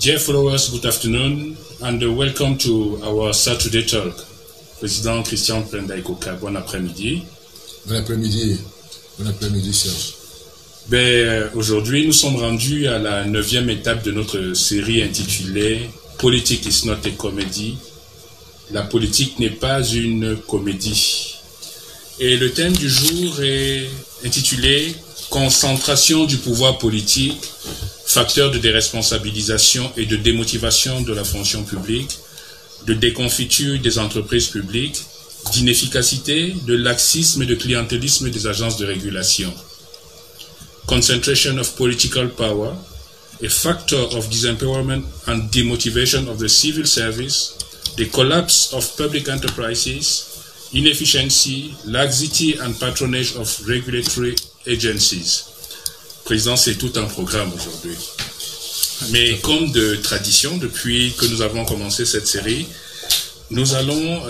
Dear followers, good afternoon and welcome to our Saturday talk. Président Christian Prendaikoka, bon après-midi. Bon après-midi. Bon après-midi, Serge. Aujourd'hui, nous sommes rendus à la 9e étape de notre série intitulée « Politics is not a comedy ». La politique n'est pas une comédie. Et le thème du jour est intitulé « Concentration du pouvoir politique, facteur de déresponsabilisation et de démotivation de la fonction publique, de déconfiture des entreprises publiques, d'inefficacité, de laxisme et de clientélisme des agences de régulation. Concentration of political power, a factor of disempowerment and demotivation of the civil service, the collapse of public enterprises, inefficiency, laxity and patronage of regulatory agencies. Président, c'est tout un programme aujourd'hui. Mais comme de tradition, depuis que nous avons commencé cette série, nous allons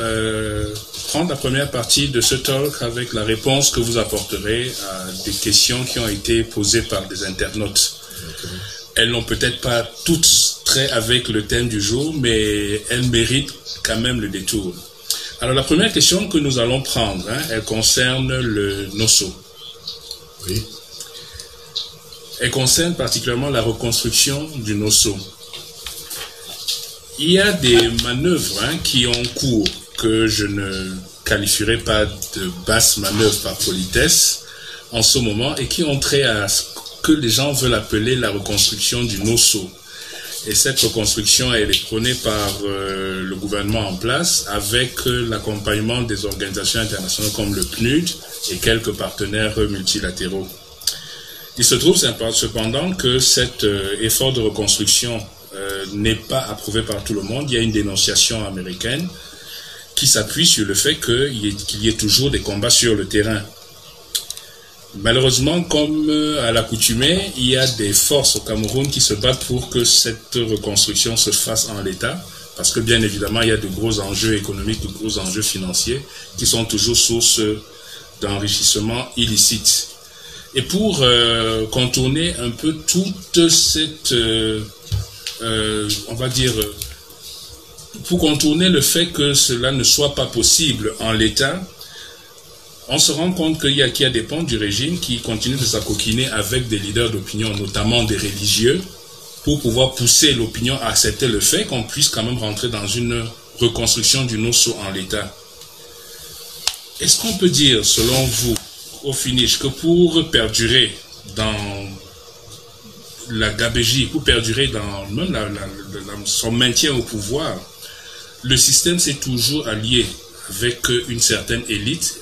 prendre la première partie de ce talk avec la réponse que vous apporterez à des questions qui ont été posées par des internautes. Okay. Elles n'ont peut-être pas toutes trait avec le thème du jour, mais elles méritent quand même le détour. Alors la première question que nous allons prendre, elle concerne le NOSO. Oui. Elle concerne particulièrement la reconstruction du NOSO. Il y a des manœuvres qui ont cours que je ne qualifierai pas de basses manœuvres par politesse en ce moment et qui ont trait à ce que les gens veulent appeler la reconstruction du NOSO. Et cette reconstruction, elle est prônée par le gouvernement en place avec l'accompagnement des organisations internationales comme le PNUD et quelques partenaires multilatéraux. Il se trouve cependant que cet effort de reconstruction n'est pas approuvé par tout le monde. Il y a une dénonciation américaine qui s'appuie sur le fait qu'il y ait toujours des combats sur le terrain. Malheureusement, comme à l'accoutumée, il y a des forces au Cameroun qui se battent pour que cette reconstruction se fasse en l'état, parce que bien évidemment, il y a de gros enjeux économiques, de gros enjeux financiers qui sont toujours source d'enrichissement illicite. Et pour contourner un peu toute cette, on va dire, pour contourner le fait que cela ne soit pas possible en l'état, on se rend compte qu'il y a des pans du régime qui continuent de s'acoquiner avec des leaders d'opinion, notamment des religieux, pour pouvoir pousser l'opinion à accepter le fait qu'on puisse quand même rentrer dans une reconstruction du NOSO en l'état. Est-ce qu'on peut dire, selon vous, au finish, que pour perdurer dans la gabégie, pour perdurer dans même son maintien au pouvoir, le système s'est toujours allié avec une certaine élite,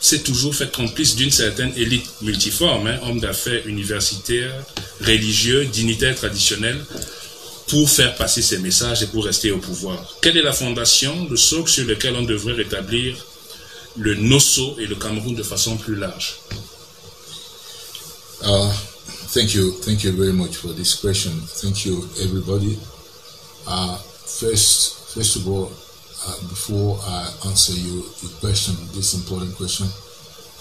s'est toujours fait complice d'une certaine élite multiforme, hommes d'affaires, universitaires, religieux, dignitaires traditionnels, pour faire passer ces messages et pour rester au pouvoir. Quelle est la fondation, le socle sur lequel on devrait rétablir le NOSO et le Cameroun de façon plus large? Thank you very much for this question. Thank you, everybody. First of all, before I answer your question, this important question,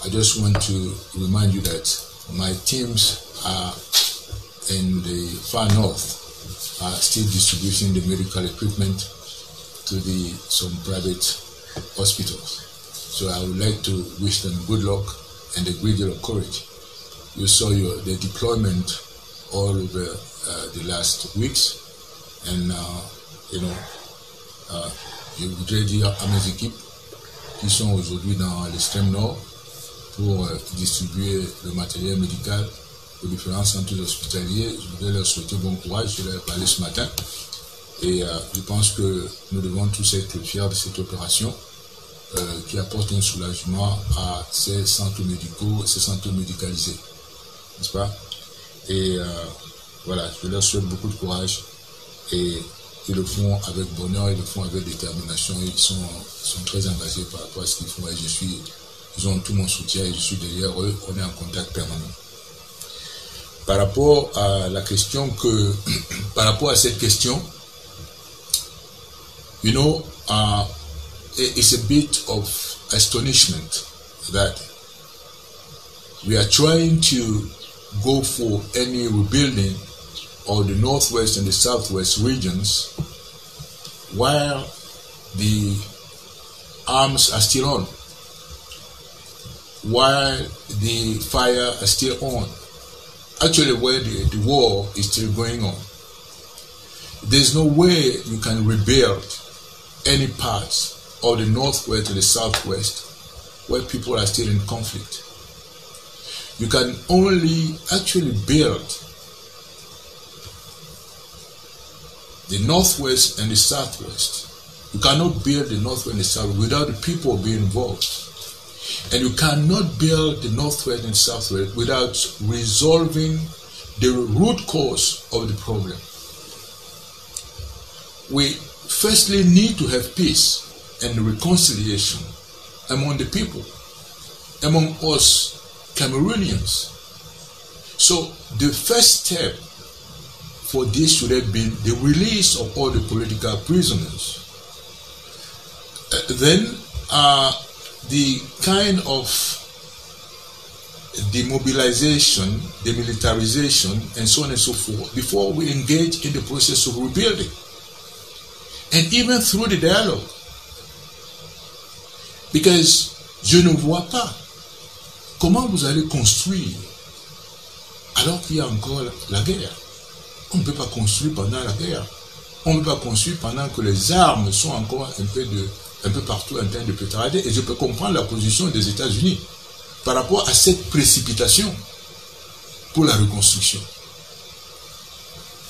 I just want to remind you that my teams are in the far north, are still distributing the medical equipment to some private hospitals. So I would like to wish them good luck and a great deal of courage. You saw the deployment all over the last weeks, and je voudrais dire à mes équipes qui sont aujourd'hui dans l'extrême nord pour distribuer le matériel médical aux différents centres hospitaliers. Je voudrais leur souhaiter bon courage, je leur ai parlé ce matin, et je pense que nous devons tous être fiers de cette opération qui apporte un soulagement à ces centres médicaux, ces centres médicalisés, n'est-ce pas? Et voilà, je leur souhaite beaucoup de courage, et ils le font avec bonheur, ils le font avec détermination, ils sont très engagés par rapport à ce qu'ils font, et ils ont tout mon soutien et je suis derrière eux, on est en contact permanent. Par rapport à la question par rapport à cette question, it's a bit of astonishment that we are trying to go for any rebuilding or the northwest and the southwest regions where the arms are still on, while the fire is still on, actually where the war is still going on. There's no way you can rebuild any parts of the northwest or the southwest where people are still in conflict. You can only actually build the northwest and the southwest. You cannot build the northwest and the south without the people being involved. And you cannot build the northwest and southwest without resolving the root cause of the problem. We firstly need to have peace and reconciliation among the people, among us Cameroonians. So the first step for this should have been the release of all the political prisoners. Then the kind of demobilization, demilitarization, and so on and so forth, before we engage in the process of rebuilding. And even through the dialogue. Because je ne vois pas comment vous allez construire alors qu'il y a encore la guerre. On ne peut pas construire pendant la guerre. On ne peut pas construire pendant que les armes sont encore un peu partout en train de pétarder. Et je peux comprendre la position des États-Unis par rapport à cette précipitation pour la reconstruction.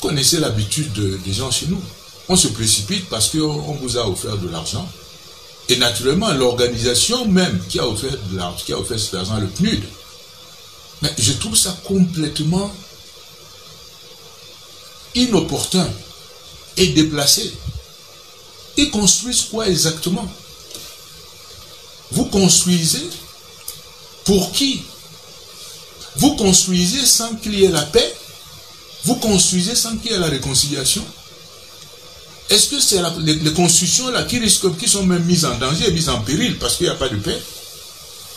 Vous connaissez l'habitude des gens chez nous. On se précipite parce qu'on vous a offert de l'argent. Et naturellement, l'organisation même qui a offert de l'argent, qui a offert cet argent, le PNUD. Mais je trouve ça complètement inopportun et déplacé. Ils construisent quoi exactement? Vous construisez pour qui? Vous construisez sans qu'il y ait la paix? Vous construisez sans qu'il y ait la réconciliation? Est-ce que c'est les constructions là qui sont même mises en danger, mises en péril parce qu'il n'y a pas de paix,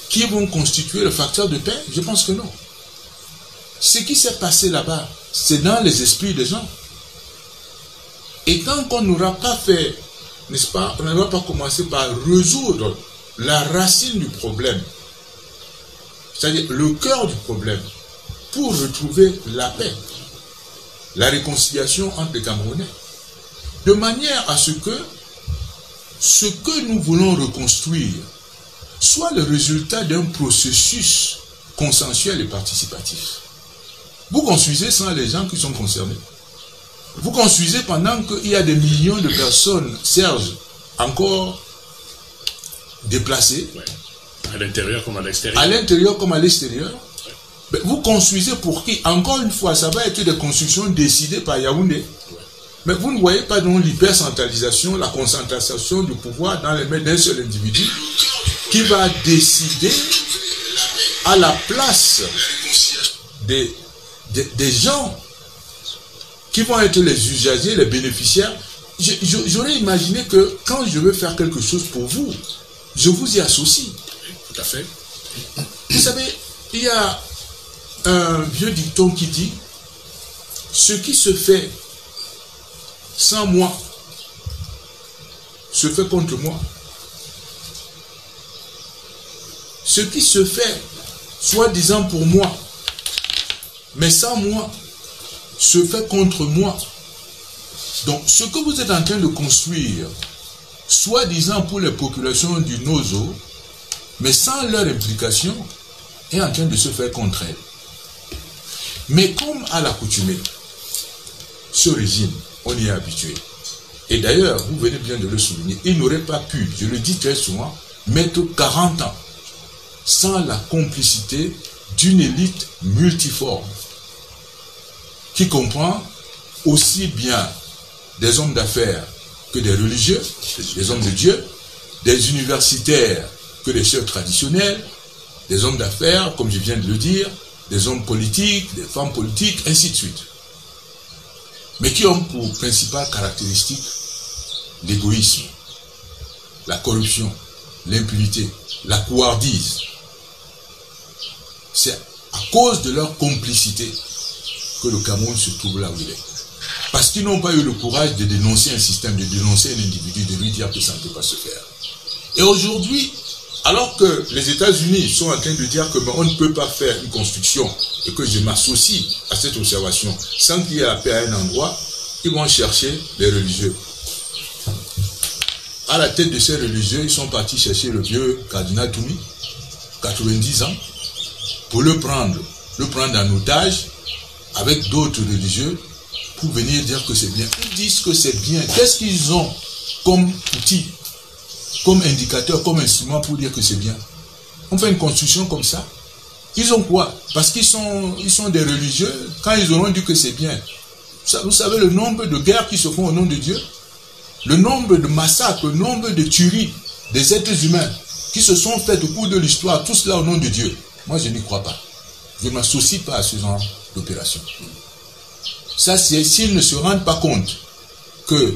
qui vont constituer le facteur de paix? Je pense que non. Ce qui s'est passé là-bas, c'est dans les esprits des gens. Et tant qu'on n'aura pas fait, n'est-ce pas, on n'aura pas commencé par résoudre la racine du problème, c'est-à-dire le cœur du problème, pour retrouver la paix, la réconciliation entre les Camerounais, de manière à ce que nous voulons reconstruire soit le résultat d'un processus consensuel et participatif. Vous construisez sans les gens qui sont concernés. Vous construisez pendant qu'il y a des millions de personnes, Serge, encore déplacées. Ouais. À l'intérieur comme à l'extérieur. À l'intérieur comme à l'extérieur. Ouais. Vous construisez pour qui? Encore une fois, ça va être des constructions décidées par Yaoundé. Ouais. Mais vous ne voyez pas donc l'hypercentralisation, la concentration du pouvoir dans les mains d'un seul individu qui va décider à la place des gens qui vont être les usagers, les bénéficiaires. J'aurais imaginé que quand je veux faire quelque chose pour vous, je vous y associe. Tout à fait. Vous savez, il y a un vieux dicton qui dit « Ce qui se fait sans moi se fait contre moi. Ce qui se fait soi-disant pour moi, mais sans moi, se fait contre moi. » Donc, ce que vous êtes en train de construire, soi-disant pour les populations du Nozo, mais sans leur implication, est en train de se faire contre elles. Mais comme à l'accoutumée, ce régime, on y est habitué. Et d'ailleurs, vous venez bien de le souligner, il n'aurait pas pu, je le dis très souvent, mettre 40 ans sans la complicité d'une élite multiforme qui comprend aussi bien des hommes d'affaires que des religieux, des hommes de Dieu, des universitaires que des sœurs traditionnelles, des hommes d'affaires, comme je viens de le dire, des hommes politiques, des femmes politiques, ainsi de suite. Mais qui ont pour principale caractéristique l'égoïsme, la corruption, l'impunité, la couardise. C'est à cause de leur complicité que le Cameroun se trouve là où il est. Parce qu'ils n'ont pas eu le courage de dénoncer un système, de dénoncer un individu, de lui dire que ça ne peut pas se faire. Et aujourd'hui, alors que les États-Unis sont en train de dire que on ne peut pas faire une construction et que je m'associe à cette observation sans qu'il y ait la paix à un endroit, ils vont chercher les religieux. À la tête de ces religieux, ils sont partis chercher le vieux cardinal Toumi, 90 ans, pour le prendre en otage avec d'autres religieux pour venir dire que c'est bien. Ils disent que c'est bien. Qu'est-ce qu'ils ont comme outil, comme indicateur, comme instrument pour dire que c'est bien? On fait une construction comme ça. Ils ont quoi? Parce qu'ils sont des religieux. Quand ils auront dit que c'est bien, vous savez le nombre de guerres qui se font au nom de Dieu, le nombre de massacres, le nombre de tueries des êtres humains qui se sont faites au cours de l'histoire, tout cela au nom de Dieu. Moi, je n'y crois pas. Je ne m'associe pas à ce genre d'opération. Ça, c'est s'ils ne se rendent pas compte que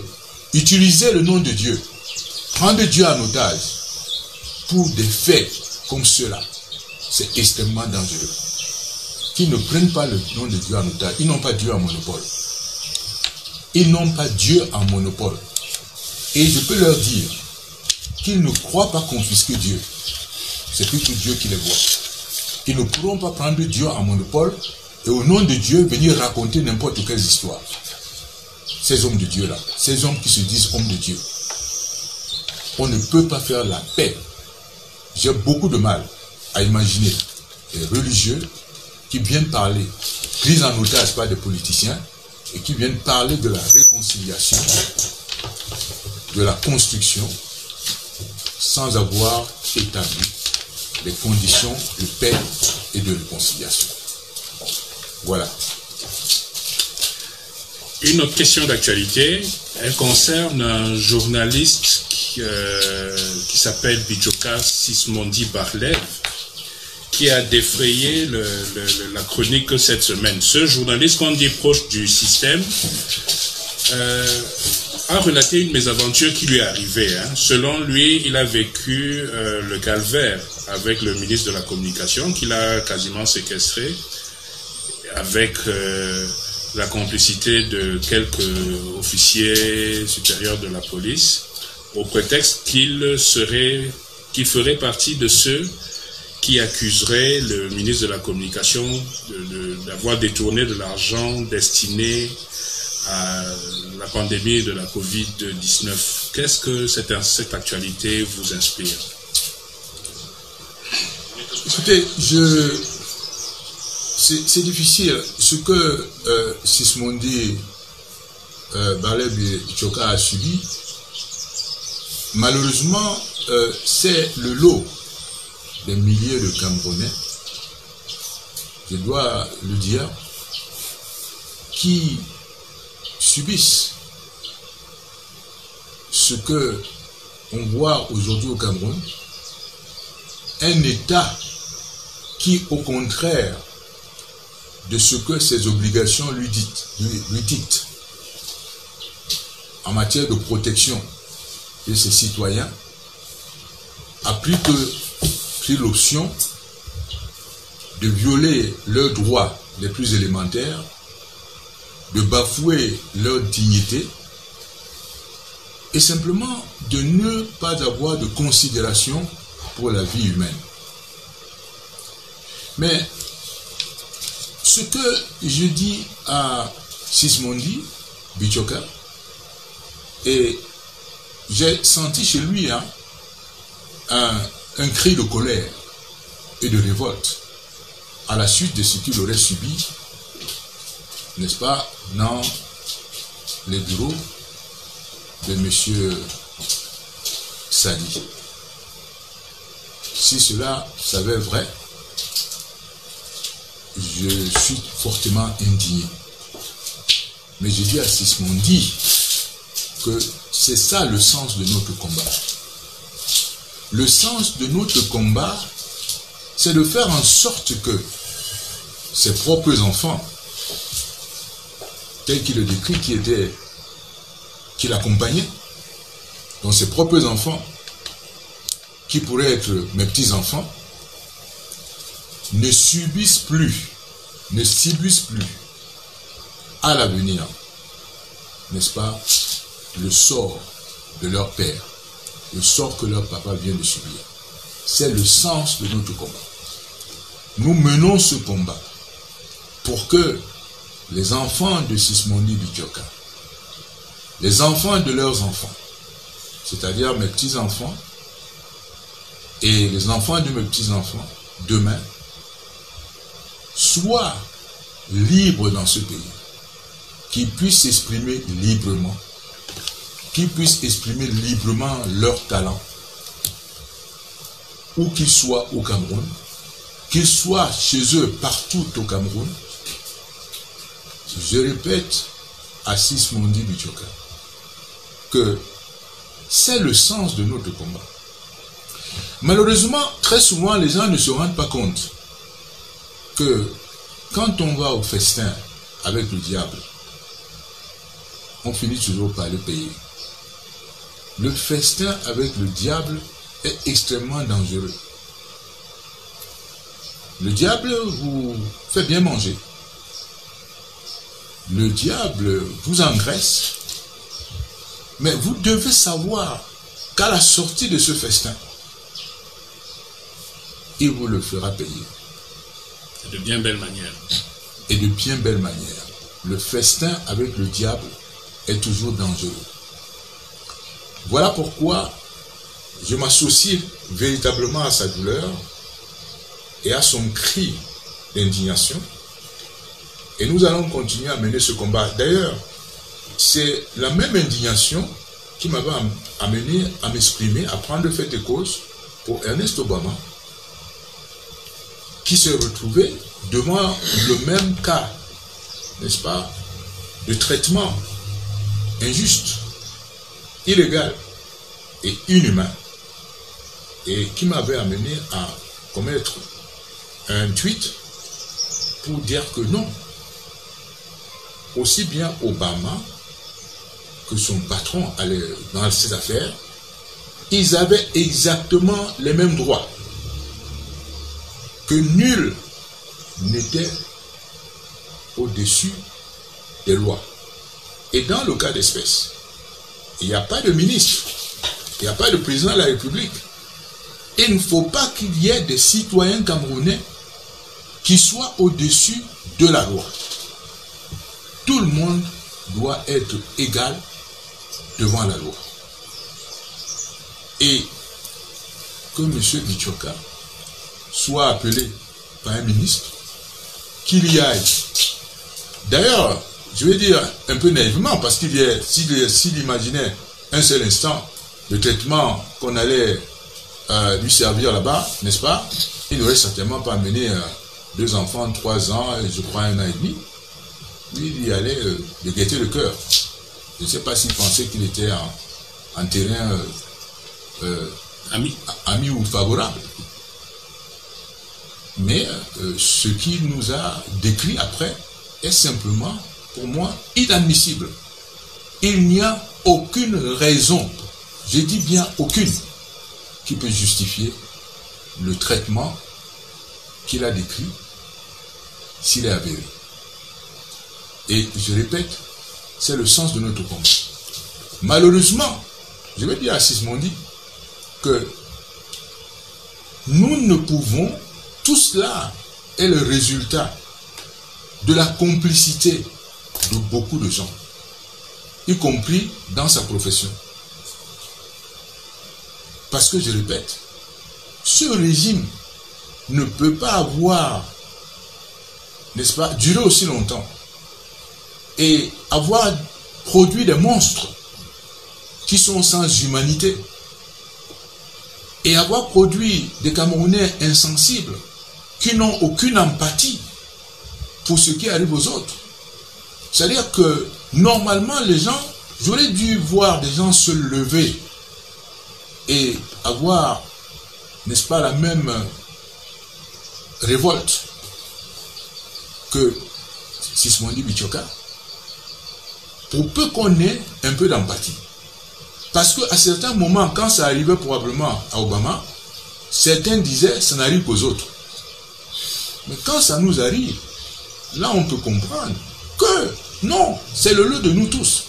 utiliser le nom de Dieu, prendre Dieu en otage pour des faits comme ceux-là, c'est extrêmement dangereux. Qu'ils ne prennent pas le nom de Dieu en otage. Ils n'ont pas Dieu en monopole. Ils n'ont pas Dieu en monopole. Et je peux leur dire qu'ils ne croient pas confisquer Dieu. C'est plutôt Dieu qui les voit. Ils ne pourront pas prendre Dieu en monopole et au nom de Dieu venir raconter n'importe quelle histoire. Ces hommes de Dieu-là, ces hommes qui se disent hommes de Dieu. On ne peut pas faire la paix. J'ai beaucoup de mal à imaginer des religieux qui viennent parler, pris en otage par des politiciens, et qui viennent parler de la réconciliation, de la construction, sans avoir établi les conditions de paix et de réconciliation. Voilà. Une autre question d'actualité, elle concerne un journaliste qui s'appelle Bijoka Sismondi Barlev, qui a défrayé la chronique cette semaine. Ce journaliste, qu'on dit proche du système, a relaté une mésaventure qui lui est arrivée. Selon lui, il a vécu le calvaire avec le ministre de la Communication, qu'il a quasiment séquestré, avec la complicité de quelques officiers supérieurs de la police, au prétexte qu'il ferait partie de ceux qui accuserait le ministre de la Communication d'avoir détourné de l'argent destiné à la pandémie de la Covid-19. Qu'est-ce que cette actualité vous inspire? Écoutez, c'est difficile. Ce que Sismondi Barlev Bijoka a subi, malheureusement, c'est le lot des milliers de Camerounais, je dois le dire, qui subissent ce que on voit aujourd'hui au Cameroun, un État qui, au contraire de ce que ses obligations lui dictent en matière de protection de ses citoyens, a pris l'option de violer leurs droits les plus élémentaires, de bafouer leur dignité et simplement de ne pas avoir de considération pour la vie humaine. Mais ce que je dis à Sismondi Bijoka, et j'ai senti chez lui un cri de colère et de révolte à la suite de ce qu'il aurait subi, n'est-ce pas, dans les bureaux de M. Sadi. Si cela s'avère vrai, je suis fortement indigné. Mais je dis à Sismondi que c'est ça le sens de notre combat. Le sens de notre combat, c'est de faire en sorte que ses propres enfants, tels qu'il le décrit, qui l'accompagnaient, donc ses propres enfants, qui pourraient être mes petits-enfants, ne subissent plus à l'avenir, n'est-ce pas, le sort de leur père, le sort que leur papa vient de subir. C'est le sens de notre combat. Nous menons ce combat pour que les enfants de Sismondi Bichoka, les enfants de leurs enfants, c'est-à-dire mes petits-enfants et les enfants de mes petits-enfants, demain, soient libres dans ce pays, qu'ils puissent s'exprimer librement, qu'ils puissent exprimer librement leur talent, où qu'ils soient au Cameroun, qu'ils soient chez eux partout au Cameroun. Je répète à Sismondi Bichoka que c'est le sens de notre combat. Malheureusement, très souvent, les gens ne se rendent pas compte que quand on va au festin avec le diable, on finit toujours par le payer. Le festin avec le diable est extrêmement dangereux. Le diable vous fait bien manger. Le diable vous engraisse. Mais vous devez savoir qu'à la sortie de ce festin, il vous le fera payer. De bien belle manière. Et de bien belle manière. Le festin avec le diable est toujours dangereux. Voilà pourquoi je m'associe véritablement à sa douleur et à son cri d'indignation. Et nous allons continuer à mener ce combat. D'ailleurs, c'est la même indignation qui m'avait amené à m'exprimer, à prendre fait de cause pour Ernest Obama, qui s'est retrouvé devant le même cas, n'est-ce pas, de traitement injuste, illégal et inhumain, et qui m'avait amené à commettre un tweet pour dire que non, aussi bien Obama que son patron dans cette affaire, ils avaient exactement les mêmes droits, que nul n'était au-dessus des lois. Et dans le cas d'espèce, il n'y a pas de ministre, il n'y a pas de président de la République. Il ne faut pas qu'il y ait des citoyens camerounais qui soient au-dessus de la loi. Tout le monde doit être égal devant la loi. Et que M. Bichoka soit appelé par un ministre, qu'il y aille. D'ailleurs, je vais dire un peu naïvement, parce s'il imaginait un seul instant le traitement qu'on allait lui servir là-bas, n'est-ce pas, il n'aurait certainement pas amené 2 enfants, 3 ans, je crois 1 an et demi. Lui, il y allait de gaieté le cœur. Je ne sais pas s'il pensait qu'il était en terrain ami ou favorable. Mais ce qu'il nous a décrit après est simplement, pour moi, inadmissible. Il n'y a aucune raison, je dis bien aucune, qui peut justifier le traitement qu'il a décrit s'il est avéré. Et je répète, c'est le sens de notre combat. Malheureusement, je vais dire à Sismondi que nous ne pouvons, tout cela est le résultat de la complicité de beaucoup de gens, y compris dans sa profession. Parce que, je répète, ce régime ne peut pas avoir, n'est-ce pas, duré aussi longtemps et avoir produit des monstres qui sont sans humanité et avoir produit des Camerounais insensibles qui n'ont aucune empathie pour ce qui arrive aux autres. C'est-à-dire que normalement les gens, j'aurais dû voir des gens se lever et avoir, n'est-ce pas, la même révolte que Sismondi Bichoka, pour peu qu'on ait un peu d'empathie. Parce qu'à certains moments, quand ça arrivait probablement à Obama, certains disaient ça n'arrive qu'aux autres. Mais quand ça nous arrive, là on peut comprendre que non, c'est le lot de nous tous.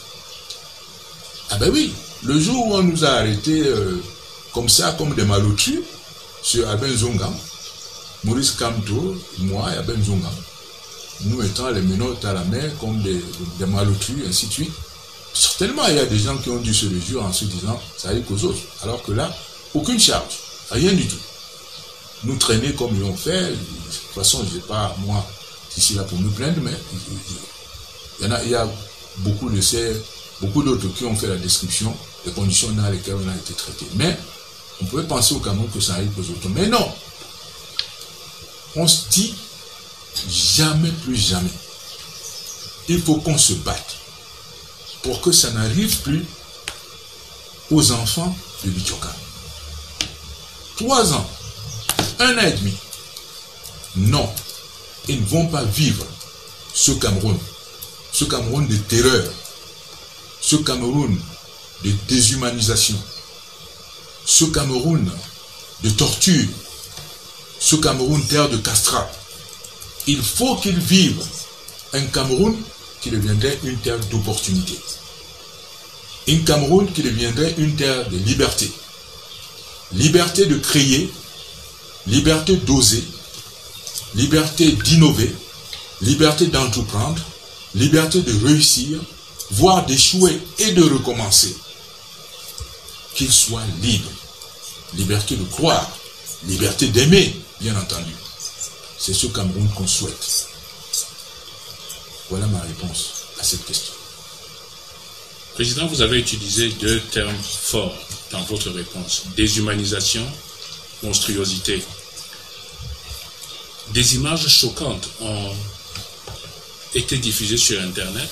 Ah ben oui, le jour où on nous a arrêtés comme ça, comme des malotus, sur Aben Zonga, Maurice Kamto, moi et Aben Zonga, nous mettant les menottes à la main comme des malotus, ainsi de suite. Certainement, il y a des gens qui ont dû se réjouir en se disant, ça arrive qu'aux autres. Alors que là, aucune charge, rien du tout. Nous traîner comme ils ont fait, de toute façon, je ne sais pas, moi, si c'est là pour me plaindre, mais il y a beaucoup d'autres qui ont fait la description des conditions dans lesquelles on a été traité. Mais on pouvait penser au Cameroun que ça arrive aux autres. Mais non, on se dit jamais plus jamais. Il faut qu'on se batte pour que ça n'arrive plus aux enfants de Bichoka. 3 ans, 1 an et demi. Non, ils ne vont pas vivre ce Cameroun de terreur, ce Cameroun de déshumanisation, ce Cameroun de torture, ce Cameroun terre de castrat. Il faut qu'ils vivent un Cameroun qui deviendrait une terre d'opportunité. Un Cameroun qui deviendrait une terre de liberté. Liberté de créer, liberté d'oser, liberté d'innover, liberté d'entreprendre, liberté de réussir, voire d'échouer et de recommencer. Qu'il soit libre. Liberté de croire, liberté d'aimer, bien entendu. C'est ce Cameroun qu'on souhaite. Voilà ma réponse à cette question. Président, vous avez utilisé 2 termes forts dans votre réponse. Déshumanisation, monstruosité. Des images choquantes ont été diffusées sur Internet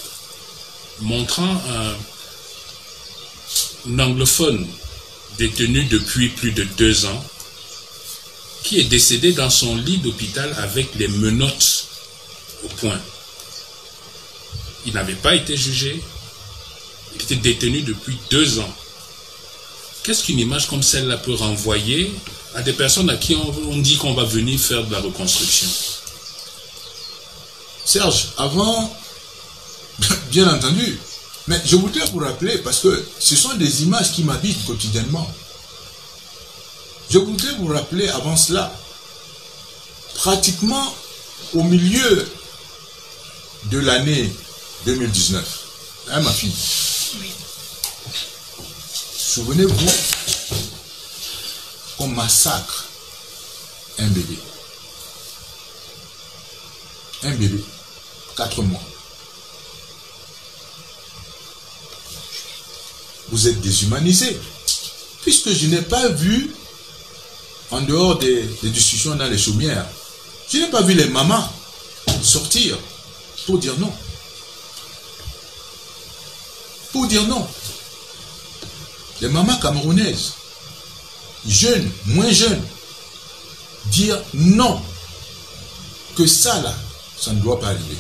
montrant un anglophone détenu depuis plus de 2 ans qui est décédé dans son lit d'hôpital avec les menottes au poing. Il n'avait pas été jugé, il était détenu depuis 2 ans. Qu'est-ce qu'une image comme celle-là peut renvoyer à des personnes à qui on dit qu'on va venir faire de la reconstruction? Serge, avant, bien entendu, mais je voudrais vous rappeler, parce que ce sont des images qui m'habitent quotidiennement. Je voudrais vous rappeler avant cela, pratiquement au milieu de l'année 2019, hein, ma fille? Oui. Souvenez-vous qu'on massacre un bébé. Un bébé, 4 mois. Vous êtes déshumanisé, puisque je n'ai pas vu, en dehors des discussions dans les chaumières, je n'ai pas vu les mamans sortir pour dire non. Pour dire non. Les mamans camerounaises, jeunes, moins jeunes, dire non. Que ça là, ça ne doit pas arriver.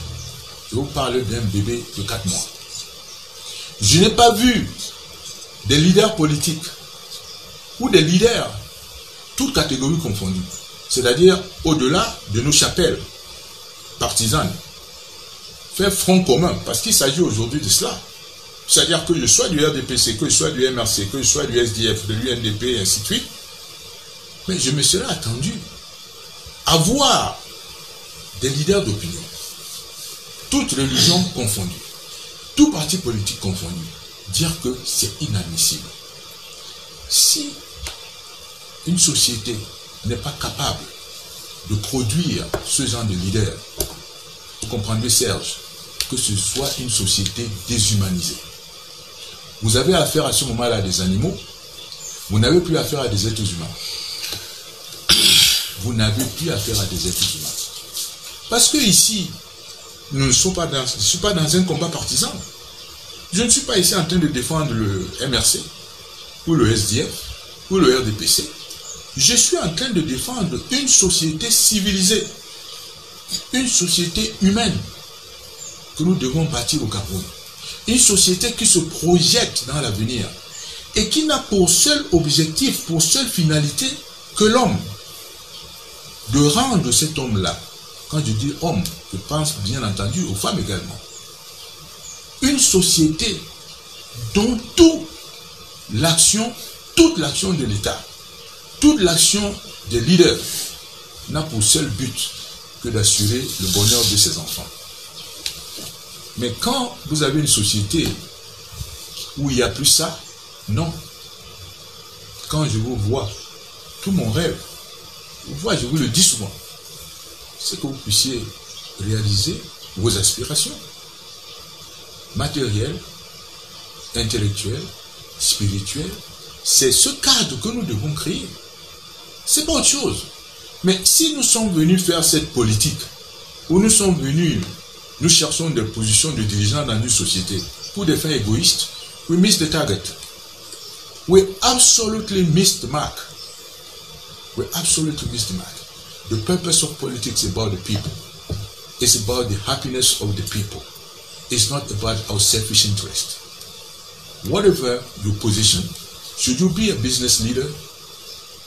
Je vous parle d'un bébé de 4 mois. Je n'ai pas vu des leaders politiques ou des leaders, toutes catégories confondues, c'est-à-dire au-delà de nos chapelles partisanes, faire front commun, parce qu'il s'agit aujourd'hui de cela. C'est-à-dire que je sois du RDPC, que je sois du MRC, que je sois du SDF, de l'UNDP, et ainsi de suite, mais je me serais attendu à voir des leaders d'opinion, toutes religions confondues, tout parti politique confondu, dire que c'est inadmissible. Si une société n'est pas capable de produire ce genre de leader, vous comprendrez, Serge, que ce soit une société déshumanisée. Vous avez affaire à ce moment-là à des animaux, vous n'avez plus affaire à des êtres humains. Vous n'avez plus affaire à des êtres humains. Parce que ici, je ne suis pas dans un combat partisan. Je ne suis pas ici en train de défendre le MRC, ou le SDF, ou le RDPC. Je suis en train de défendre une société civilisée, une société humaine que nous devons bâtir au Cameroun. Une société qui se projette dans l'avenir et qui n'a pour seul objectif, pour seule finalité que l'homme. De rendre cet homme-là, quand je dis homme, je pense bien entendu aux femmes également, une société dont toute l'action de l'État, toute l'action des leaders n'a pour seul but que d'assurer le bonheur de ses enfants. Mais quand vous avez une société où il n'y a plus ça, non. Quand je vous vois, tout mon rêve, je vous le dis souvent, c'est que vous puissiez réaliser vos aspirations matérielles, intellectuelles, spirituelles. C'est ce cadre que nous devons créer. C'est pas autre chose. Mais si nous sommes venus faire cette politique, où nous sommes venus, nous cherchons des positions de dirigeants dans une société pour des fins égoïstes, we miss the target. We absolutely missed the mark. We absolutely missed the mark. The purpose of politics is about the people. It's about the happiness of the people. It's not about our selfish interest. Whatever your position, should you be a business leader?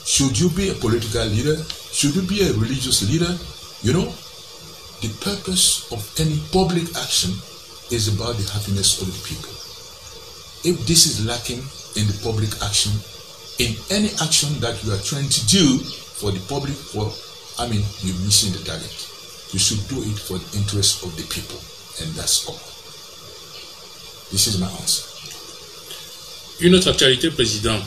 Should you be a political leader? Should you be a religious leader? You know, the purpose of any public action is about the happiness of the people. If this is lacking in the public action, in any action that you are trying to do for the public, you're missing the target. You should do it for the interest of the people, and that's all. This is my answer. Une autre actualité, Président.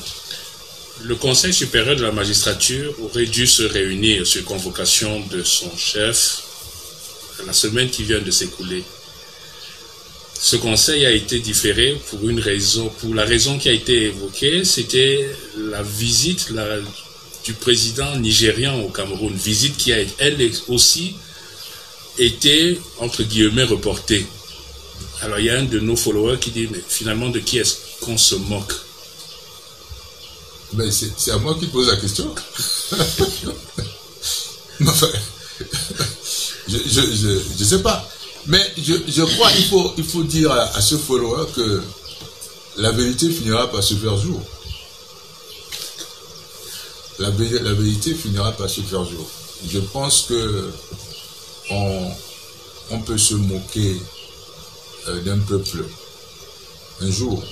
Le Conseil supérieur de la magistrature aurait dû se réunir sur convocation de son chef la semaine qui vient de s'écouler. Ce conseil a été différé pour la raison qui a été évoquée, c'était la visite du président nigérian au Cameroun, visite qui a elle aussi été entre guillemets reportée. Alors il y a un de nos followers qui dit, mais finalement de qui est-ce qu'on se moque? Ben c'est à moi qui pose la question. Enfin, je sais pas. Mais je crois qu'il faut dire à ce follower que la vérité finira par se faire jour. La vérité finira par se faire jour. Je pense que on peut se moquer d'un peuple un jour,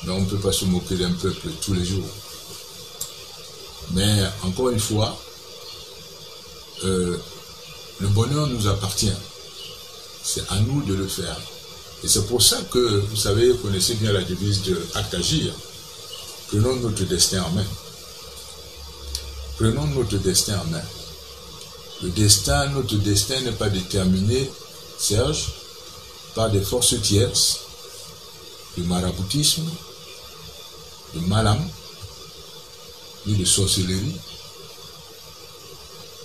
mais on ne peut pas se moquer d'un peuple tous les jours. Mais encore une fois, le bonheur nous appartient. C'est à nous de le faire. Et c'est pour ça que, vous savez, vous connaissez bien la devise de Acte Agir. Prenons notre destin en main. Prenons notre destin en main. Notre destin n'est pas déterminé, Serge, par des forces tierces, de maraboutisme, de malam, ni de sorcellerie.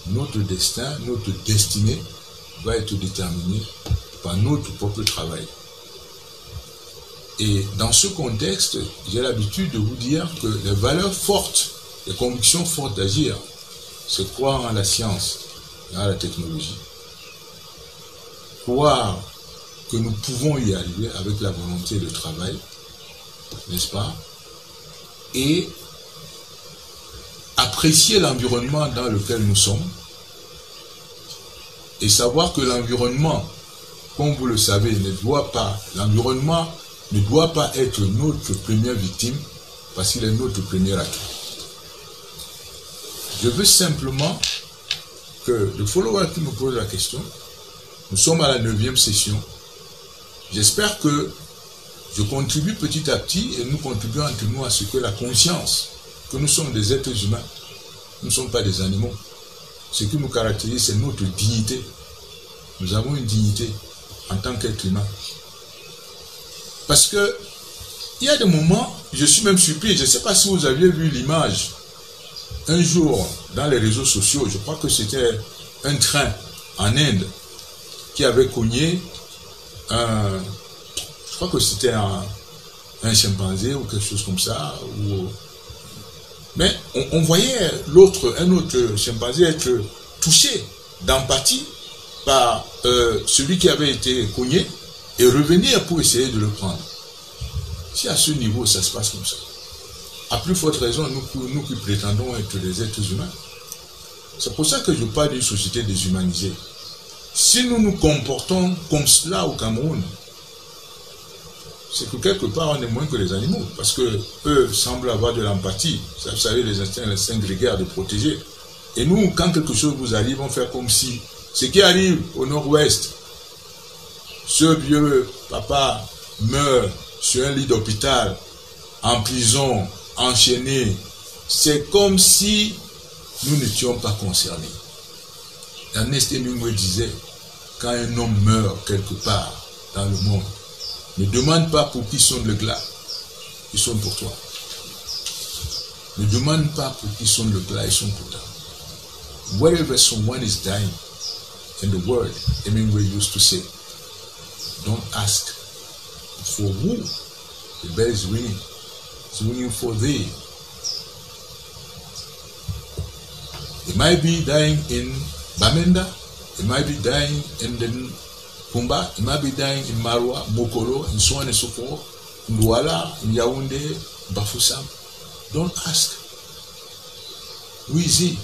Notre destin, notre destinée va être déterminée par notre propre travail. Et dans ce contexte, j'ai l'habitude de vous dire que les valeurs fortes, les convictions fortes d'agir, c'est croire en la science et en la technologie. Croire que nous pouvons y arriver avec la volonté de travail, n'est-ce pas? Et apprécier l'environnement dans lequel nous sommes et savoir que l'environnement, comme vous le savez, l'environnement ne doit pas être notre première victime parce qu'il est notre premier atout. Je veux simplement que le follower qui me pose la question, nous sommes à la 9e session. J'espère que je contribue petit à petit et nous contribuons entre nous à ce que la conscience, que nous sommes des êtres humains, nous ne sommes pas des animaux. Ce qui nous caractérise, c'est notre dignité. Nous avons une dignité en tant qu'être humain. Parce que il y a des moments, je suis même surpris, je ne sais pas si vous aviez vu l'image un jour dans les réseaux sociaux, je crois que c'était un train en Inde qui avait cogné je crois que c'était un chimpanzé ou quelque chose comme ça. Mais on voyait un autre chimpanzé être touché d'empathie par celui qui avait été cogné et revenir pour essayer de le prendre. Si à ce niveau ça se passe comme ça, à plus forte raison, nous qui prétendons être des êtres humains, c'est pour ça que je parle d'une société déshumanisée. Si nous nous comportons comme cela au Cameroun, c'est que quelque part on est moins que les animaux, parce que eux semblent avoir de l'empathie. Vous savez, l'instinct grégaire de protéger. Et nous, quand quelque chose nous arrive, on fait comme si ce qui arrive au nord-ouest, ce vieux papa meurt sur un lit d'hôpital, en prison, enchaîné, c'est comme si nous n'étions pas concernés. Ernest Hemingway disait, quand un homme meurt quelque part dans le monde, ne demande pas pour qui sonne le glas, ils sont pour toi. Ne demande pas pour qui sonne le glas, ils sont pour toi. Wherever someone is dying, in the world, Hemingway used to say, don't ask for who the bell is ringing. It's ringing for thee. It might be dying in Bamenda, it might be dying in the Pumba, it might be dying in Marwa, Mokolo, and so on and so forth, in Douala, in Yaoundé, Bafoussam. Don't ask. Who is he?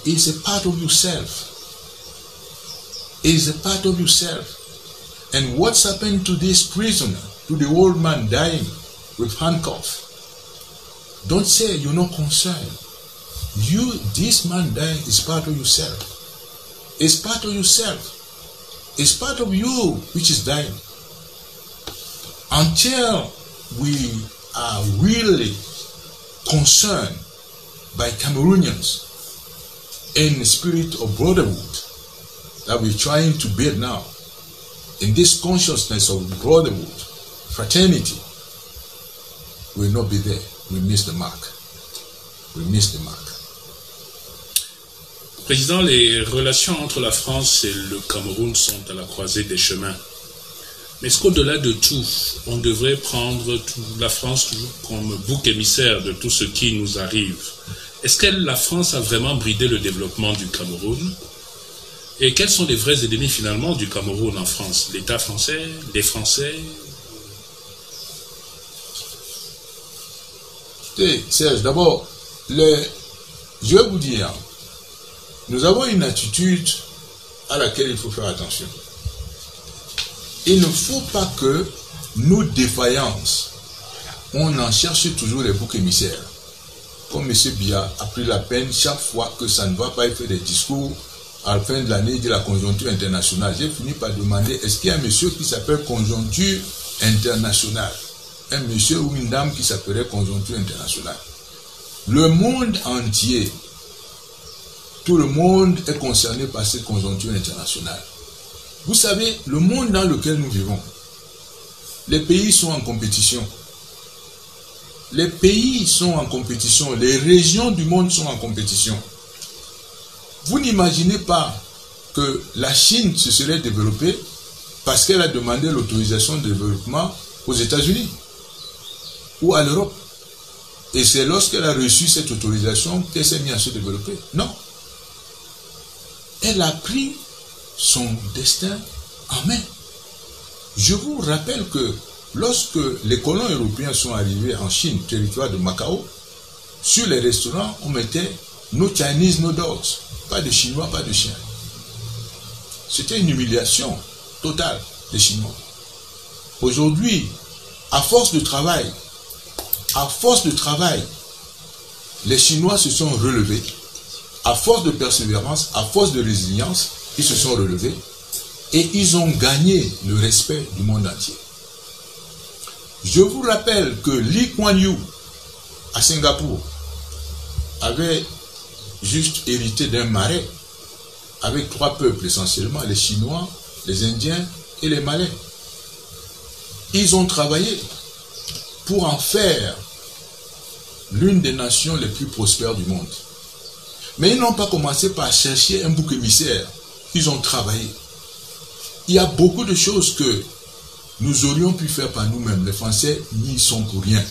It's a part of yourself. It's a part of yourself. And what's happened to this prisoner, to the old man dying with handcuffs? Don't say you're not concerned. This man dying is part of yourself. It's part of yourself. It's part of you which is dying. Until we are really concerned by Cameroonians in the spirit of brotherhood that we're trying to build now, in this consciousness of brotherhood, fraternity, will not be there. We miss the mark. We miss the mark. Président, les relations entre la France et le Cameroun sont à la croisée des chemins. Mais est-ce qu'au-delà de tout, on devrait prendre la France toujours comme bouc émissaire de tout ce qui nous arrive? Est-ce que la France a vraiment bridé le développement du Cameroun? Et quels sont les vrais ennemis finalement du Cameroun en France? L'État français, les Français? Serge, d'abord, je vais vous dire, nous avons une attitude à laquelle il faut faire attention. Il ne faut pas que nos défaillances, on en cherche toujours les boucs émissaires. Comme M. Biya a pris la peine chaque fois que ça ne va pas, il fait des discours à la fin de l'année de la conjoncture internationale. J'ai fini par demander, est-ce qu'il y a un monsieur qui s'appelle conjoncture internationale? Un monsieur ou une dame qui s'appelait conjoncture internationale. Le monde entier, tout le monde est concerné par cette conjoncture internationale. Vous savez, le monde dans lequel nous vivons, les pays sont en compétition. Les pays sont en compétition, les régions du monde sont en compétition. Vous n'imaginez pas que la Chine se serait développée parce qu'elle a demandé l'autorisation de développement aux États-Unis ou à l'Europe. Et c'est lorsqu'elle a reçu cette autorisation qu'elle s'est mise à se développer. Non. Elle a pris son destin en main. Je vous rappelle que lorsque les colons européens sont arrivés en Chine, territoire de Macao, sur les restaurants, on mettait no Chinese, no dogs. Pas de Chinois, pas de chiens. C'était une humiliation totale des Chinois. Aujourd'hui, à force de travail, les Chinois se sont relevés. À force de persévérance, à force de résilience, ils se sont relevés et ils ont gagné le respect du monde entier. Je vous rappelle que Lee Kuan Yew, à Singapour, avait juste hérité d'un marais avec 3 peuples essentiellement, les Chinois, les Indiens et les Malais. Ils ont travaillé pour en faire l'une des nations les plus prospères du monde. Mais ils n'ont pas commencé par chercher un bouc émissaire. Ils ont travaillé. Il y a beaucoup de choses que nous aurions pu faire par nous-mêmes. Les Français n'y sont pour rien.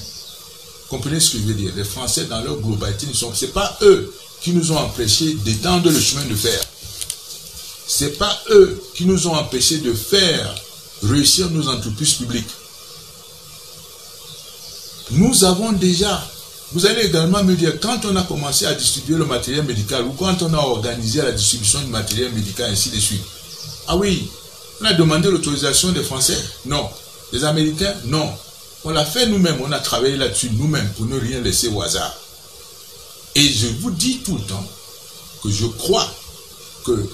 Comprenez ce que je veux dire? Les Français, dans leur globalité, ce n'est pas eux qui nous ont empêchés d'étendre le chemin de fer. Ce n'est pas eux qui nous ont empêchés de faire réussir nos entreprises publiques. Nous avons déjà, vous allez également me dire, quand on a commencé à distribuer le matériel médical ou quand on a organisé la distribution du matériel médical, ainsi de suite. Ah oui, on a demandé l'autorisation des Français? Non. Les Américains, non. On l'a fait nous-mêmes, on a travaillé là-dessus nous-mêmes pour ne rien laisser au hasard. Et je vous dis tout le temps que je crois que,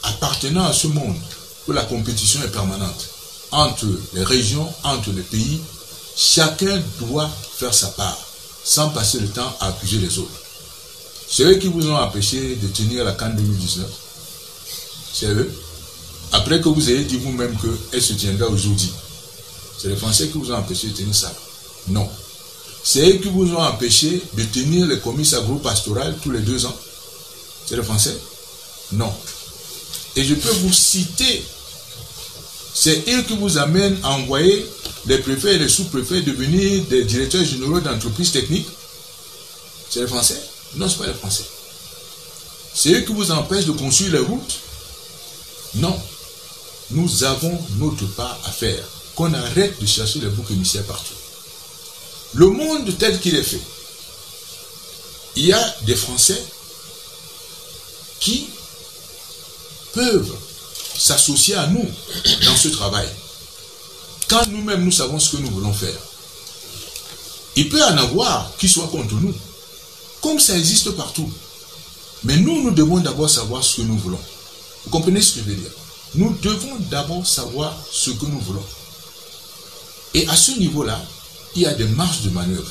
appartenant à ce monde, où la compétition est permanente, entre les régions, entre les pays, chacun doit faire sa part, sans passer le temps à accuser les autres. Ceux qui vous ont empêché de tenir la CAN 2019, c'est eux. Après que vous ayez dit vous-même qu'elle se tiendra aujourd'hui, c'est les Français qui vous ont empêché de tenir ça. Non. C'est eux qui vous ont empêché de tenir les comices agro-pastorales tous les 2 ans. C'est les Français? Non. Et je peux vous citer, c'est eux qui vous amènent à envoyer les préfets et les sous-préfets devenir des directeurs généraux d'entreprises techniques. C'est les Français? Non, ce n'est pas les Français. C'est eux qui vous empêchent de construire les routes? Non. Nous avons notre part à faire. Qu'on arrête de chercher les boucs émissaires partout. Le monde tel qu'il est fait, il y a des Français qui peuvent s'associer à nous dans ce travail. Quand nous-mêmes nous savons ce que nous voulons faire, il peut en avoir qui soient contre nous, comme ça existe partout. Mais nous devons d'abord savoir ce que nous voulons. Vous comprenez ce que je veux dire? Nous devons d'abord savoir ce que nous voulons. Et à ce niveau-là, il y a des marges de manœuvre.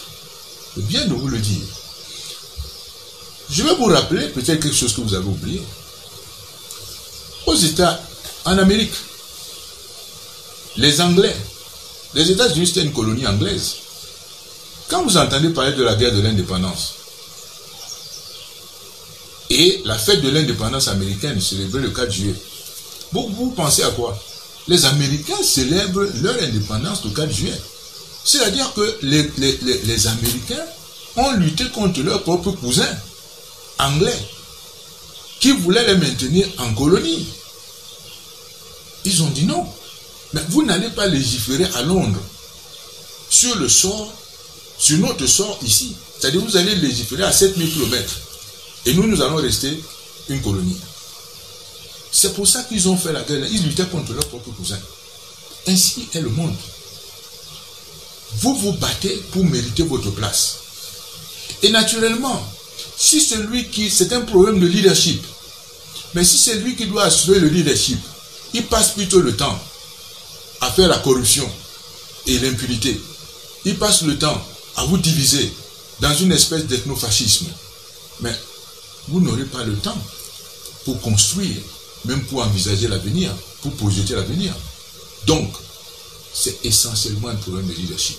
C'est bien de vous le dire. Je vais vous rappeler peut-être quelque chose que vous avez oublié. Aux États, en Amérique, les Anglais, les États-Unis c'était une colonie anglaise. Quand vous entendez parler de la guerre de l'indépendance, et la fête de l'indépendance américaine célébrée le 4 juillet, vous pensez à quoi? Les Américains célèbrent leur indépendance le 4 juillet. C'est-à-dire que les Américains ont lutté contre leurs propres cousins anglais qui voulaient les maintenir en colonie. Ils ont dit non. Mais vous n'allez pas légiférer à Londres sur le sort, sur notre sort ici. C'est-à-dire que vous allez légiférer à 7000 km. Et nous allons rester une colonie. C'est pour ça qu'ils ont fait la guerre. Ils luttaient contre leurs propres cousins. Ainsi est le monde. Vous vous battez pour mériter votre place. Et naturellement, si c'est un problème de leadership, mais si c'est lui qui doit assurer le leadership, il passe plutôt le temps à faire la corruption et l'impunité. Il passe le temps à vous diviser dans une espèce d'ethnofascisme. Mais vous n'aurez pas le temps pour construire, même pour envisager l'avenir, pour projeter l'avenir. Donc, c'est essentiellement un problème de leadership.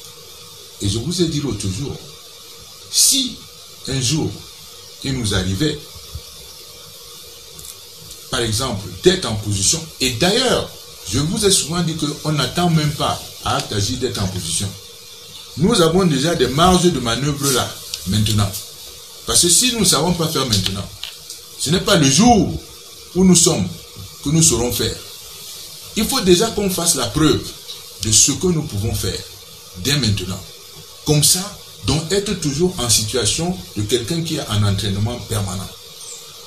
Et je vous ai dit l'autre jour, si un jour il nous arrivait, par exemple, d'être en position, et d'ailleurs, je vous ai souvent dit qu'on n'attend même pas à Acte Agir d'être en position. Nous avons déjà des marges de manœuvre là, maintenant. Parce que si nous ne savons pas faire maintenant, ce n'est pas le jour où nous sommes que nous saurons faire. Il faut déjà qu'on fasse la preuve de ce que nous pouvons faire dès maintenant. Comme ça, donc être toujours en situation de quelqu'un qui est en entraînement permanent.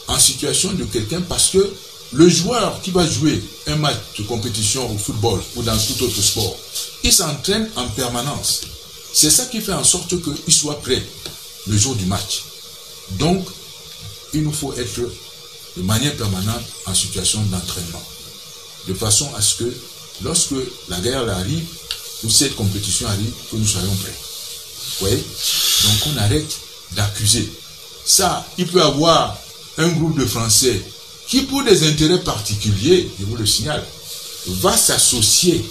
En situation de quelqu'un parce que le joueur qui va jouer un match de compétition au football ou dans tout autre sport, il s'entraîne en permanence. C'est ça qui fait en sorte qu'il soit prêt le jour du match. Donc, il nous faut être de manière permanente en situation d'entraînement. De façon à ce que lorsque la guerre arrive, ou cette compétition arrive, que nous soyons prêts. Vous voyez? Donc on arrête d'accuser. Ça, il peut y avoir un groupe de Français qui, pour des intérêts particuliers, je vous le signale, va s'associer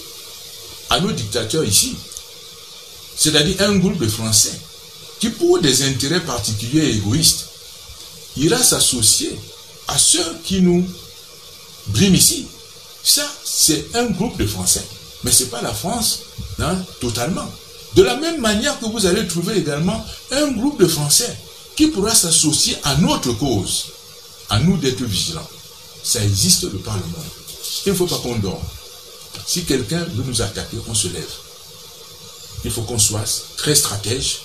à nos dictateurs ici. C'est-à-dire un groupe de Français qui, pour des intérêts particuliers et égoïstes, ira s'associer à ceux qui nous briment ici. Ça, c'est un groupe de Français. Mais ce n'est pas la France, hein, totalement. De la même manière que vous allez trouver également un groupe de Français qui pourra s'associer à notre cause. À nous d'être vigilants. Ça existe de par le monde. Il ne faut pas qu'on dorme. Si quelqu'un veut nous attaquer, on se lève. Il faut qu'on soit très stratège.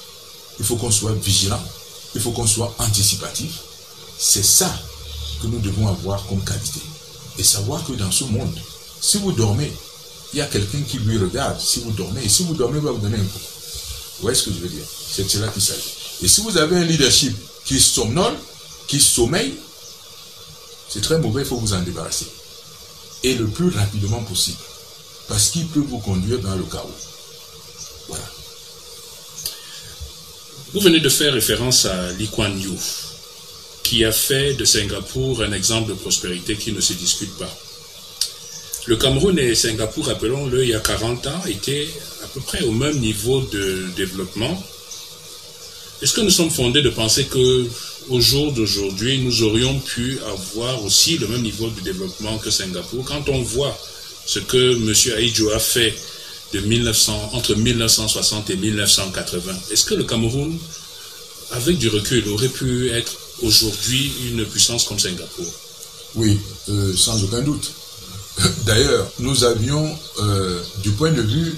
Il faut qu'on soit vigilant. Il faut qu'on soit anticipatif. C'est ça que nous devons avoir comme qualité. Et savoir que dans ce monde, si vous dormez, il y a quelqu'un qui lui regarde si vous dormez. Et si vous dormez, il va vous donner un coup. Vous voyez ce que je veux dire? C'est de cela qu'il s'agit. Et si vous avez un leadership qui somnole, qui sommeille, c'est très mauvais, il faut vous en débarrasser. Et le plus rapidement possible. Parce qu'il peut vous conduire dans le chaos. Voilà. Vous venez de faire référence à Lee Kuan Yew, qui a fait de Singapour un exemple de prospérité qui ne se discute pas. Le Cameroun et Singapour, rappelons-le, il y a 40 ans, étaient à peu près au même niveau de développement. Est-ce que nous sommes fondés de penser qu'au jour d'aujourd'hui, nous aurions pu avoir aussi le même niveau de développement que Singapour? Quand on voit ce que M. Ahidjo a fait entre 1960 et 1980, est-ce que le Cameroun, avec du recul, aurait pu être aujourd'hui une puissance comme Singapour? Oui, sans aucun doute. D'ailleurs, nous avions, du point de vue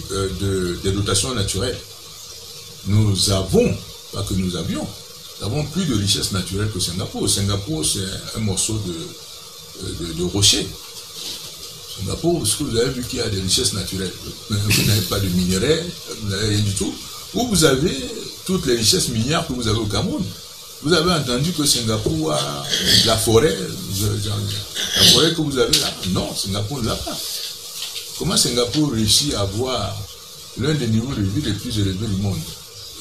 des dotations naturelles, nous avons plus de richesses naturelles que Singapour. Singapour, c'est un morceau de rocher. Singapour, parce que vous avez vu qu'il y a des richesses naturelles. Vous n'avez pas de minerais, vous n'avez rien du tout. Ou vous avez toutes les richesses minières que vous avez au Cameroun. Vous avez entendu que Singapour a la forêt, la forêt que vous avez là? Non, Singapour ne l'a pas. Comment Singapour réussit à avoir l'un des niveaux de vie les plus élevés du monde?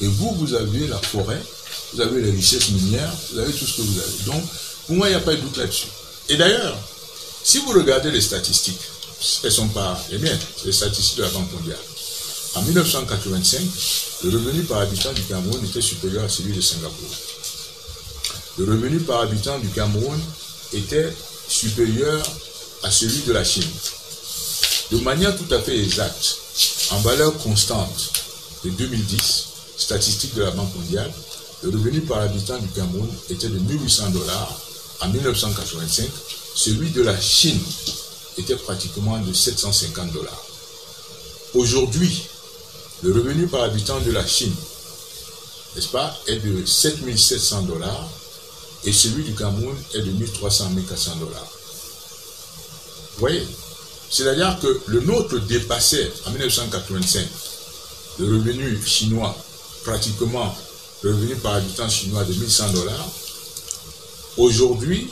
Et vous avez la forêt, vous avez les richesses minières, vous avez tout ce que vous avez. Donc, pour moi, il n'y a pas de doute là-dessus. Et d'ailleurs, si vous regardez les statistiques, elles ne sont pas les miennes, c'est les statistiques de la Banque mondiale. En 1985, le revenu par habitant du Cameroun était supérieur à celui de Singapour. Le revenu par habitant du Cameroun était supérieur à celui de la Chine. De manière tout à fait exacte, en valeur constante de 2010, statistiques de la Banque mondiale, le revenu par habitant du Cameroun était de 1800 $ en 1985. Celui de la Chine était pratiquement de 750 $. Aujourd'hui, le revenu par habitant de la Chine, n'est-ce pas, est de 7700 $ et celui du Cameroun est de 1300 à 1400 $. Vous voyez? C'est-à-dire que le nôtre dépassait en 1985 le revenu chinois, pratiquement le revenu par habitant chinois de 1100 $. Aujourd'hui,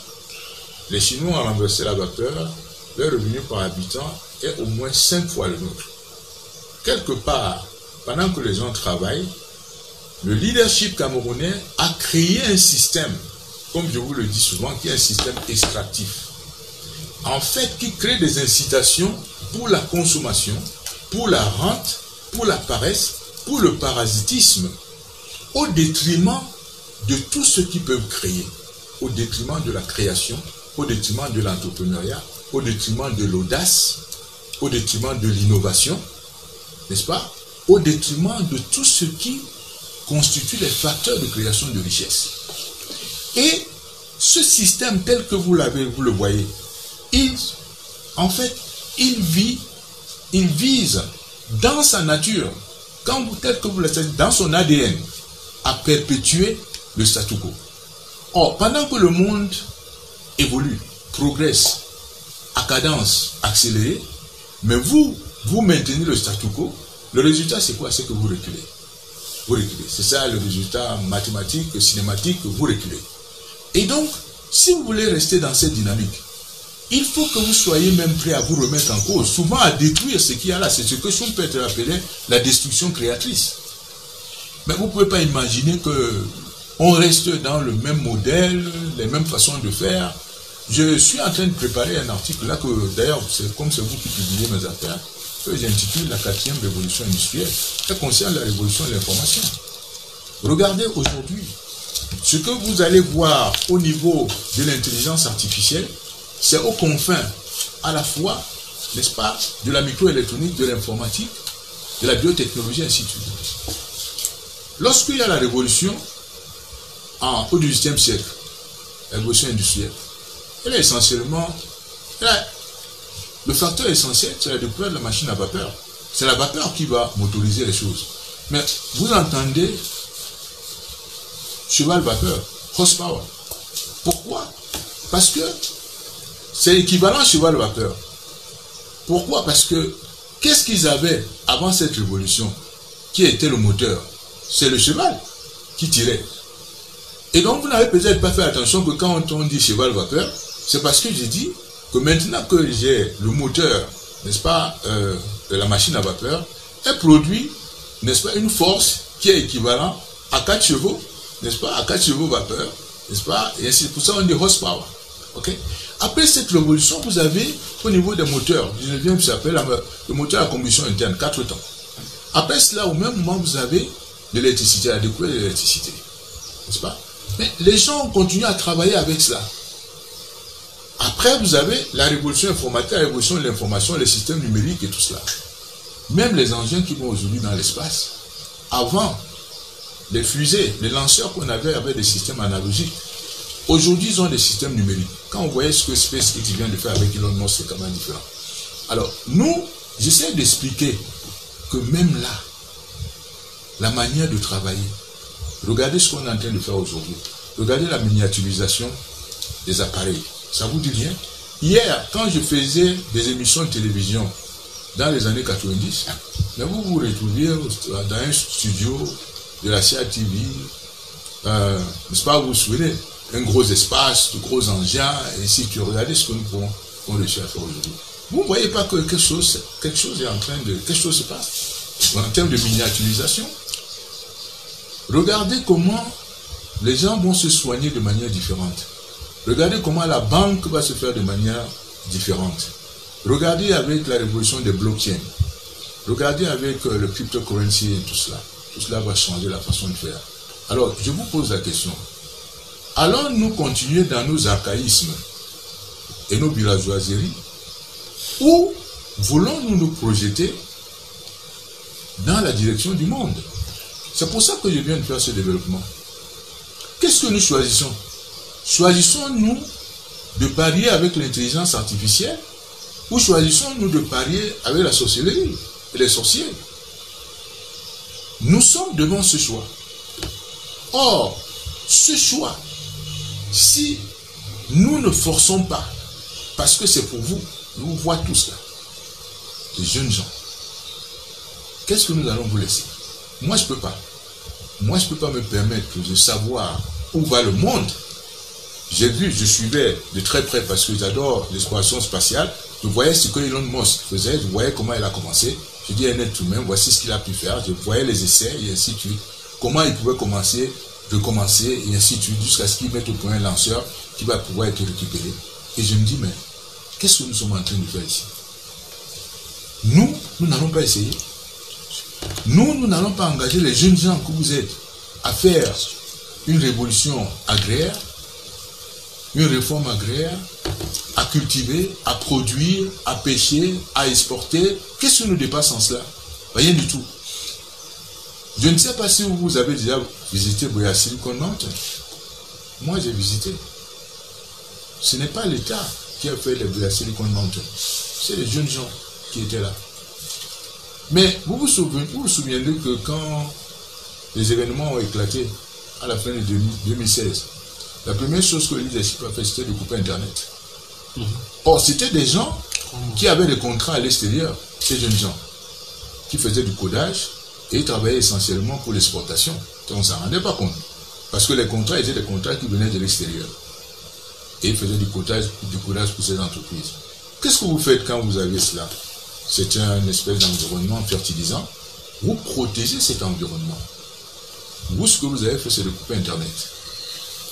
les Chinois ont renversé la vapeur, leur revenu par habitant est au moins 5 fois le nôtre. Quelque part, pendant que les gens travaillent, le leadership camerounais a créé un système, comme je vous le dis souvent, qui est un système extractif. En fait, qui crée des incitations pour la consommation, pour la rente, pour la paresse, pour le parasitisme, au détriment de tout ce qu'ils peuvent créer, au détriment de la création, au détriment de l'entrepreneuriat, au détriment de l'audace, au détriment de l'innovation, n'est-ce pas? Au détriment de tout ce qui constitue les facteurs de création de richesse. Et ce système tel que vous le voyez, il vise dans sa nature, tel que vous le savez, dans son ADN, à perpétuer le statu quo. Or, pendant que le monde évolue, progresse, à cadence accélérée, mais vous maintenez le statu quo, le résultat c'est quoi? C'est que vous reculez. Vous reculez. C'est ça le résultat mathématique, cinématique, vous reculez. Et donc, si vous voulez rester dans cette dynamique, il faut que vous soyez même prêt à vous remettre en cause, souvent à détruire ce qu'il y a là. C'est ce que Schumpeter appelait la destruction créatrice. Mais vous ne pouvez pas imaginer qu'on reste dans le même modèle, les mêmes façons de faire. Je suis en train de préparer un article là, que d'ailleurs, comme c'est vous qui publiez mes affaires, que j'intitule la 4e révolution industrielle. Ça concerne la révolution de l'information. Regardez aujourd'hui, ce que vous allez voir au niveau de l'intelligence artificielle, c'est aux confins à la fois, n'est-ce pas, de la microélectronique, de l'informatique, de la biotechnologie, ainsi de suite. Lorsqu'il y a la révolution au XVIIIe siècle, la révolution industrielle, elle est essentiellement, le facteur essentiel, c'est la découverte de la machine à vapeur. C'est la vapeur qui va motoriser les choses. Mais vous entendez cheval vapeur, horsepower. Pourquoi? Parce que c'est équivalent cheval vapeur. Pourquoi? Parce que Qu'est-ce qu'ils avaient avant cette révolution? Qui était le moteur? C'est le cheval qui tirait. Et donc, vous n'avez peut-être pas fait attention que quand on dit cheval vapeur, c'est parce que j'ai dit que maintenant que j'ai le moteur, n'est-ce pas, de la machine à vapeur, elle produit, n'est-ce pas, une force qui est équivalente à 4 chevaux, n'est-ce pas, à 4 chevaux vapeur, n'est-ce pas, et c'est pour ça on dit horsepower. Ok? Après cette révolution, vous avez au niveau des moteurs, du 19e, ça s'appelle le moteur à combustion interne, 4 temps. Après cela, au même moment, vous avez l'électricité, la découverte de l'électricité, n'est-ce pas? Mais les gens ont continué à travailler avec cela. Après, vous avez la révolution informatique, la révolution de l'information, les systèmes numériques et tout cela. Même les engins qui vont aujourd'hui dans l'espace, avant, les fusées, les lanceurs qu'on avait avaient des systèmes analogiques. Aujourd'hui, ils ont des systèmes numériques. Quand on voyait ce que SpaceX vient de faire avec Elon Musk, c'est quand même différent. Alors, nous, j'essaie d'expliquer que même là, la manière de travailler, regardez ce qu'on est en train de faire aujourd'hui. Regardez la miniaturisation des appareils. Ça vous dit rien? Hier, quand je faisais des émissions de télévision dans les années 90, mais vous vous retrouviez dans un studio de la CATV, n'est-ce pas, vous vous souvenez, un gros espace, de gros engins, et si tu regardez ce que nous pouvons réussir à faire aujourd'hui. Vous ne voyez pas que quelque chose est en train de... Quelque chose se passe en termes de miniaturisation. Regardez comment les gens vont se soigner de manière différente. Regardez comment la banque va se faire de manière différente. Regardez avec la révolution des blockchains. Regardez avec le cryptocurrency et tout cela. Tout cela va changer la façon de faire. Alors, je vous pose la question. Allons-nous continuer dans nos archaïsmes et nos villageoiseries, ou voulons-nous nous projeter dans la direction du monde? C'est pour ça que je viens de faire ce développement. Qu'est-ce que nous choisissons? Choisissons-nous de parier avec l'intelligence artificielle, ou choisissons-nous de parier avec la sorcellerie et les sorciers? Nous sommes devant ce choix. Or, ce choix, si nous ne forçons pas, parce que c'est pour vous, nous voyons tous là, les jeunes gens, qu'est-ce que nous allons vous laisser? Moi, je ne peux pas. Moi, je ne peux pas me permettre de savoir où va le monde. J'ai vu, je suivais de très près parce que j'adore l'exploration spatiale. Je voyais ce que Elon Musk faisait, je voyais comment il a commencé. Je dis un être humain, voici ce qu'il a pu faire. Je voyais les essais et ainsi de suite. Comment il pouvait recommencer et ainsi de suite jusqu'à ce qu'il mette au point un lanceur qui va pouvoir être récupéré. Et je me dis, mais qu'est-ce que nous sommes en train de faire ici? Nous n'allons pas essayer. Nous n'allons pas engager les jeunes gens que vous êtes à faire une révolution agraire, une réforme agraire, à cultiver, à produire, à pêcher, à exporter. Qu'est-ce qui nous dépasse en cela? Rien du tout. Je ne sais pas si vous avez déjà visité Boya Silicon Mountain. Moi, j'ai visité. Ce n'est pas l'État qui a fait les Boya Silicon Mountain. C'est les jeunes gens qui étaient là. Mais vous vous souvenez que quand les événements ont éclaté à la fin de 2016, la première chose que le leadership a fait, c'était de couper Internet. Or, c'était des gens qui avaient des contrats à l'extérieur, ces jeunes gens, qui faisaient du codage et ils travaillaient essentiellement pour l'exportation. On ne s'en rendait pas compte. Parce que les contrats étaient des contrats qui venaient de l'extérieur. Et ils faisaient du codage pour ces entreprises. Qu'est-ce que vous faites quand vous avez cela? C'est un espèce d'environnement fertilisant. Vous protégez cet environnement. Vous, ce que vous avez fait, c'est de couper Internet.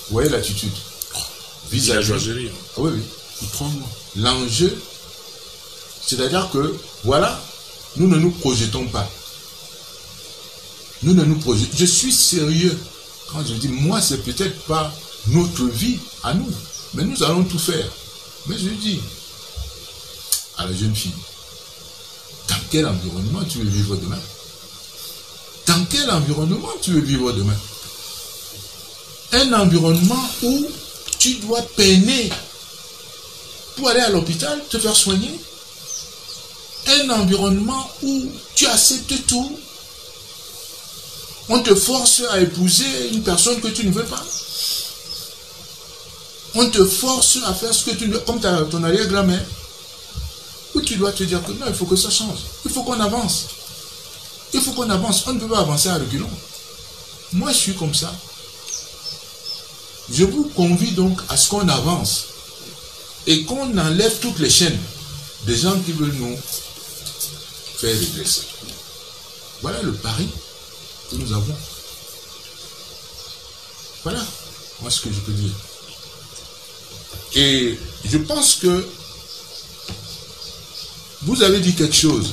Vous voyez l'attitude. Visagerie. Ah oui, oui. L'enjeu, c'est-à-dire que, voilà, nous ne nous projetons pas. Nous ne nous projetons. Je suis sérieux quand je dis, moi, c'est peut-être pas notre vie à nous, mais nous allons tout faire. Mais je dis à la jeune fille, dans quel environnement tu veux vivre demain? Dans quel environnement tu veux vivre demain? Un environnement où tu dois peiner pour aller à l'hôpital, te faire soigner. Un environnement où tu acceptes tout. On te force à épouser une personne que tu ne veux pas. On te force à faire ce que tu ne veux pas, comme ton arrière-grand-mère. Où tu dois te dire que non, il faut que ça change. Il faut qu'on avance. Il faut qu'on avance. On ne peut pas avancer à reculons. Moi, je suis comme ça. Je vous convie donc à ce qu'on avance et qu'on enlève toutes les chaînes des gens qui veulent nous faire régresser. Voilà le pari que nous avons. Voilà, moi ce que je peux dire. Et je pense que vous avez dit quelque chose.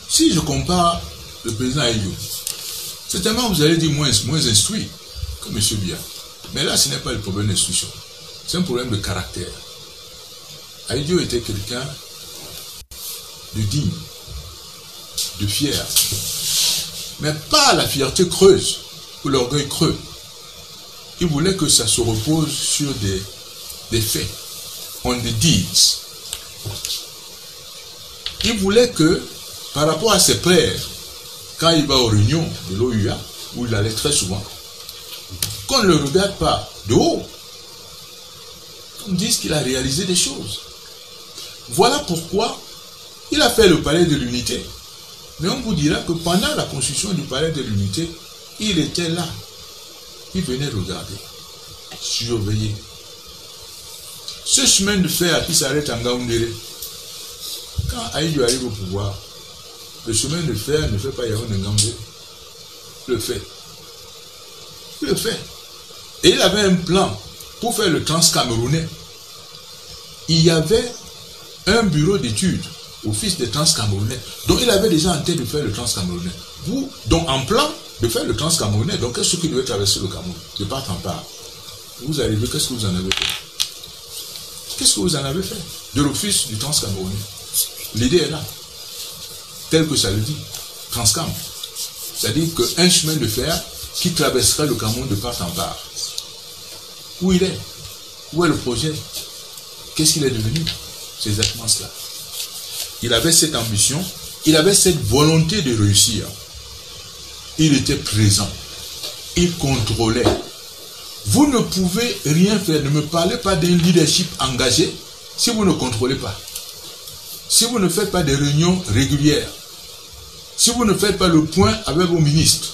Si je compare le président Aïdjo, certainement vous allez dire moins instruit que M. Biya. Mais là, ce n'est pas le problème d'instruction. C'est un problème de caractère. Aïdjo était quelqu'un de digne, de fier. Mais pas la fierté creuse ou l'orgueil creux. Il voulait que ça se repose sur des faits, on the deeds. Il voulait que, par rapport à ses pairs, quand il va aux réunions de l'OUA, où il allait très souvent, qu'on ne le regarde pas de haut, qu'on dise qu'il a réalisé des choses. Voilà pourquoi il a fait le palais de l'unité. Mais on vous dira que pendant la construction du palais de l'unité, il était là. Il venait regarder, surveiller. Ce chemin de fer qui s'arrête en Gaoundéré, quand Aïdjo arrive au pouvoir, le chemin de fer ne fait pas Yaoundé Ngaoundéré. Le fait. Il le fait. Et il avait un plan pour faire le trans-camerounais. Il y avait un bureau d'études, office des trans-camerounais, donc il avait déjà en tête de faire le trans-camerounais. Vous, donc en plan de faire le trans-camerounais, donc qu'est-ce qui devait traverser le Cameroun, de part en part. Vous arrivez, qu'est-ce que vous en avez fait? Qu'est-ce que vous en avez fait de l'office du trans-camerounais? L'idée est là, tel que ça le dit, Transcam. C'est-à-dire qu'un chemin de fer qui traverserait le Cameroun de part en part. Où il est? Où est le projet? Qu'est-ce qu'il est devenu? C'est exactement cela. Il avait cette ambition, il avait cette volonté de réussir. Il était présent, il contrôlait. Vous ne pouvez rien faire, ne me parlez pas d'un leadership engagé si vous ne contrôlez pas. Si vous ne faites pas des réunions régulières, si vous ne faites pas le point avec vos ministres,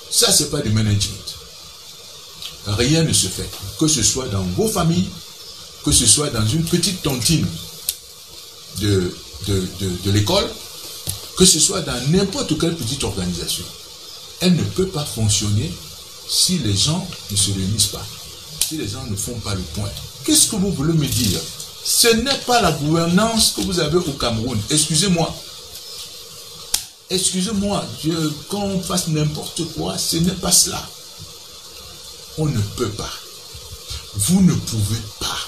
ça c'est pas du management. Rien ne se fait, que ce soit dans vos familles, que ce soit dans une petite tontine de l'école, que ce soit dans n'importe quelle petite organisation. Elle ne peut pas fonctionner si les gens ne se réunissent pas, si les gens ne font pas le point. Qu'est-ce que vous voulez me dire? Ce n'est pas la gouvernance que vous avez au Cameroun. Excusez-moi. Excusez-moi, qu'on fasse n'importe quoi, ce n'est pas cela. On ne peut pas. Vous ne pouvez pas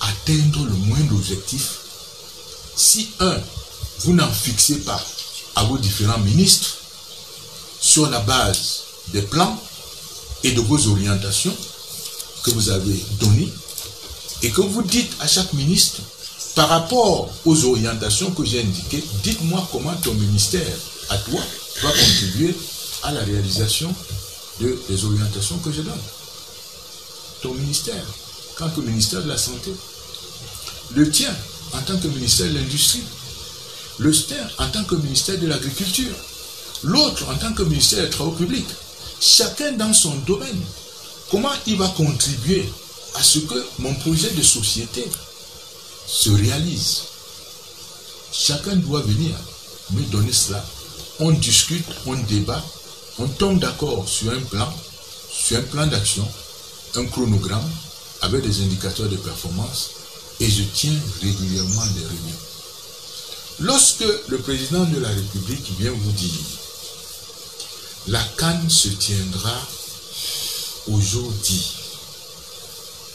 atteindre le moindre objectif si, vous n'en fixez pas à vos différents ministres sur la base des plans et de vos orientations que vous avez données et que vous dites à chaque ministre, par rapport aux orientations que j'ai indiquées, dites-moi comment ton ministère, à toi, va contribuer à la réalisation des orientations que je donne. Ton ministère, en tant que ministère de la Santé, le tien, en tant que ministère de l'Industrie, le tien, en tant que ministère de l'Agriculture, l'autre, en tant que ministère des Travaux publics, chacun dans son domaine. Comment il va contribuer à ce que mon projet de société se réalise? Chacun doit venir me donner cela. On discute, on débat, on tombe d'accord sur un plan d'action, un chronogramme avec des indicateurs de performance et je tiens régulièrement des réunions. Lorsque le président de la République vient vous dire la CAN se tiendra aujourd'hui,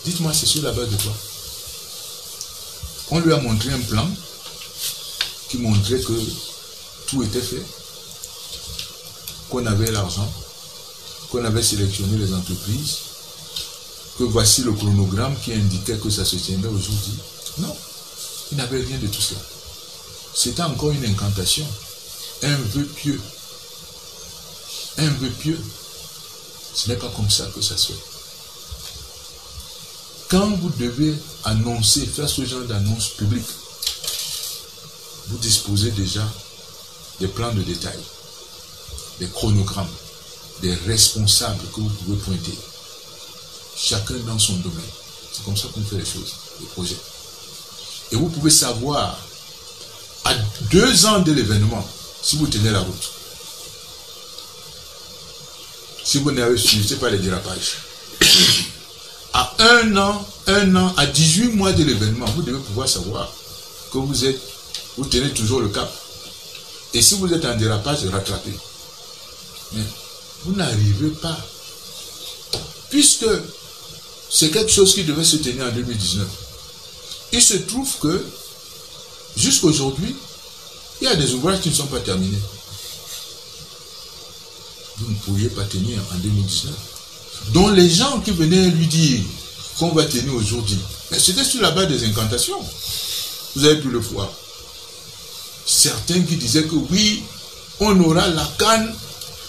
dites-moi, c'est sur la base de quoi? On lui a montré un plan qui montrait que tout était fait, qu'on avait l'argent, qu'on avait sélectionné les entreprises, que voici le chronogramme qui indiquait que ça se tiendrait aujourd'hui. Non, il n'avait rien de tout cela. C'était encore une incantation, un vœu pieux. Un vœu pieux. Ce n'est pas comme ça que ça se fait. quand vous devez annoncer, faire ce genre d'annonce publique, vous disposez déjà des plans de détail, des chronogrammes, des responsables que vous pouvez pointer, chacun dans son domaine. C'est comme ça qu'on fait les choses, les projets. Et vous pouvez savoir, à 2 ans de l'événement, si vous tenez la route. Si vous n'avez suivi pas les dérapages. À 1 an, à 18 mois de l'événement, vous devez pouvoir savoir que vous tenez toujours le cap. Et si vous êtes en dérapage, rattrapez. Mais vous n'arrivez pas. Puisque c'est quelque chose qui devait se tenir en 2019. Il se trouve que, jusqu'aujourd'hui, il y a des ouvrages qui ne sont pas terminés. Vous ne pourriez pas tenir en 2019. Donc les gens qui venaient lui dire qu'on va tenir aujourd'hui, c'était sur la base des incantations. Vous avez pu le voir. Certains qui disaient que oui, on aura la canne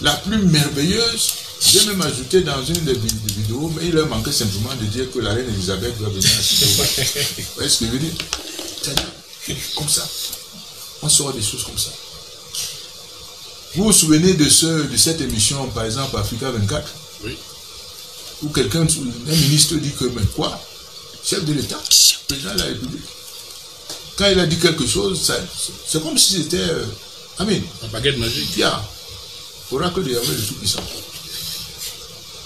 la plus merveilleuse. J'ai même ajouté dans une des vidéos, mais il leur manquait simplement de dire que la reine Elisabeth va venir assister au bal. Vous voyez ce que je veux dire? C'est-à-dire, comme ça. On saura des choses comme ça. Vous vous souvenez de cette émission, par exemple, Africa 24? Oui. Où quelqu'un, un ministre dit que, mais quoi? Chef de l'État, président de la République. Quand il a dit quelque chose, c'est comme si c'était, Amen. La baguette magique. Bien. Oracle de Yahweh le Tout-Puissant.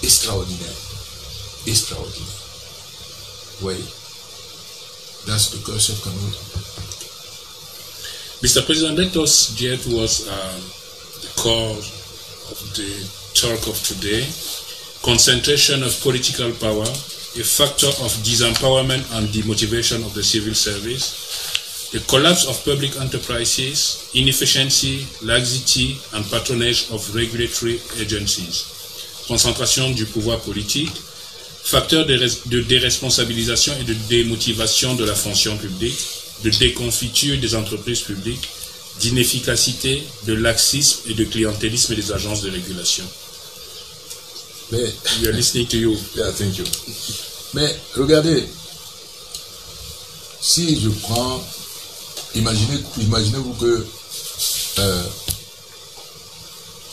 Extraordinaire. Extraordinaire. Vous voyez? That's the curse of Cameroon. Mr. President, let us get towards the core of the talk of today. Concentration of political power, a factor of disempowerment and demotivation of the civil service, the collapse of public enterprises, inefficiency, laxity and patronage of regulatory agencies, concentration du pouvoir politique, facteur de déresponsabilisation et de démotivation de la fonction publique, de déconfiture des entreprises publiques, d'inefficacité, de laxisme et de clientélisme des agences de régulation. Mais, we are listening to you. Yeah, thank you. Mais regardez, si je prends, imaginez-vous que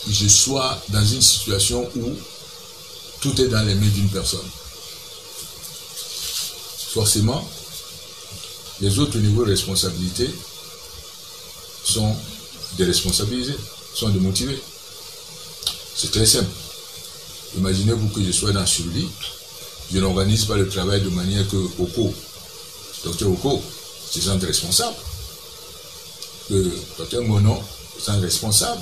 je sois dans une situation où tout est dans les mains d'une personne. Forcément, les autres niveaux de responsabilité sont déresponsabilisés, sont démotivés. C'est très simple. Imaginez-vous que je sois dans ce lit, je n'organise pas le travail de manière que Docteur Oko, se sente responsable, que Docteur Monon se sente responsable,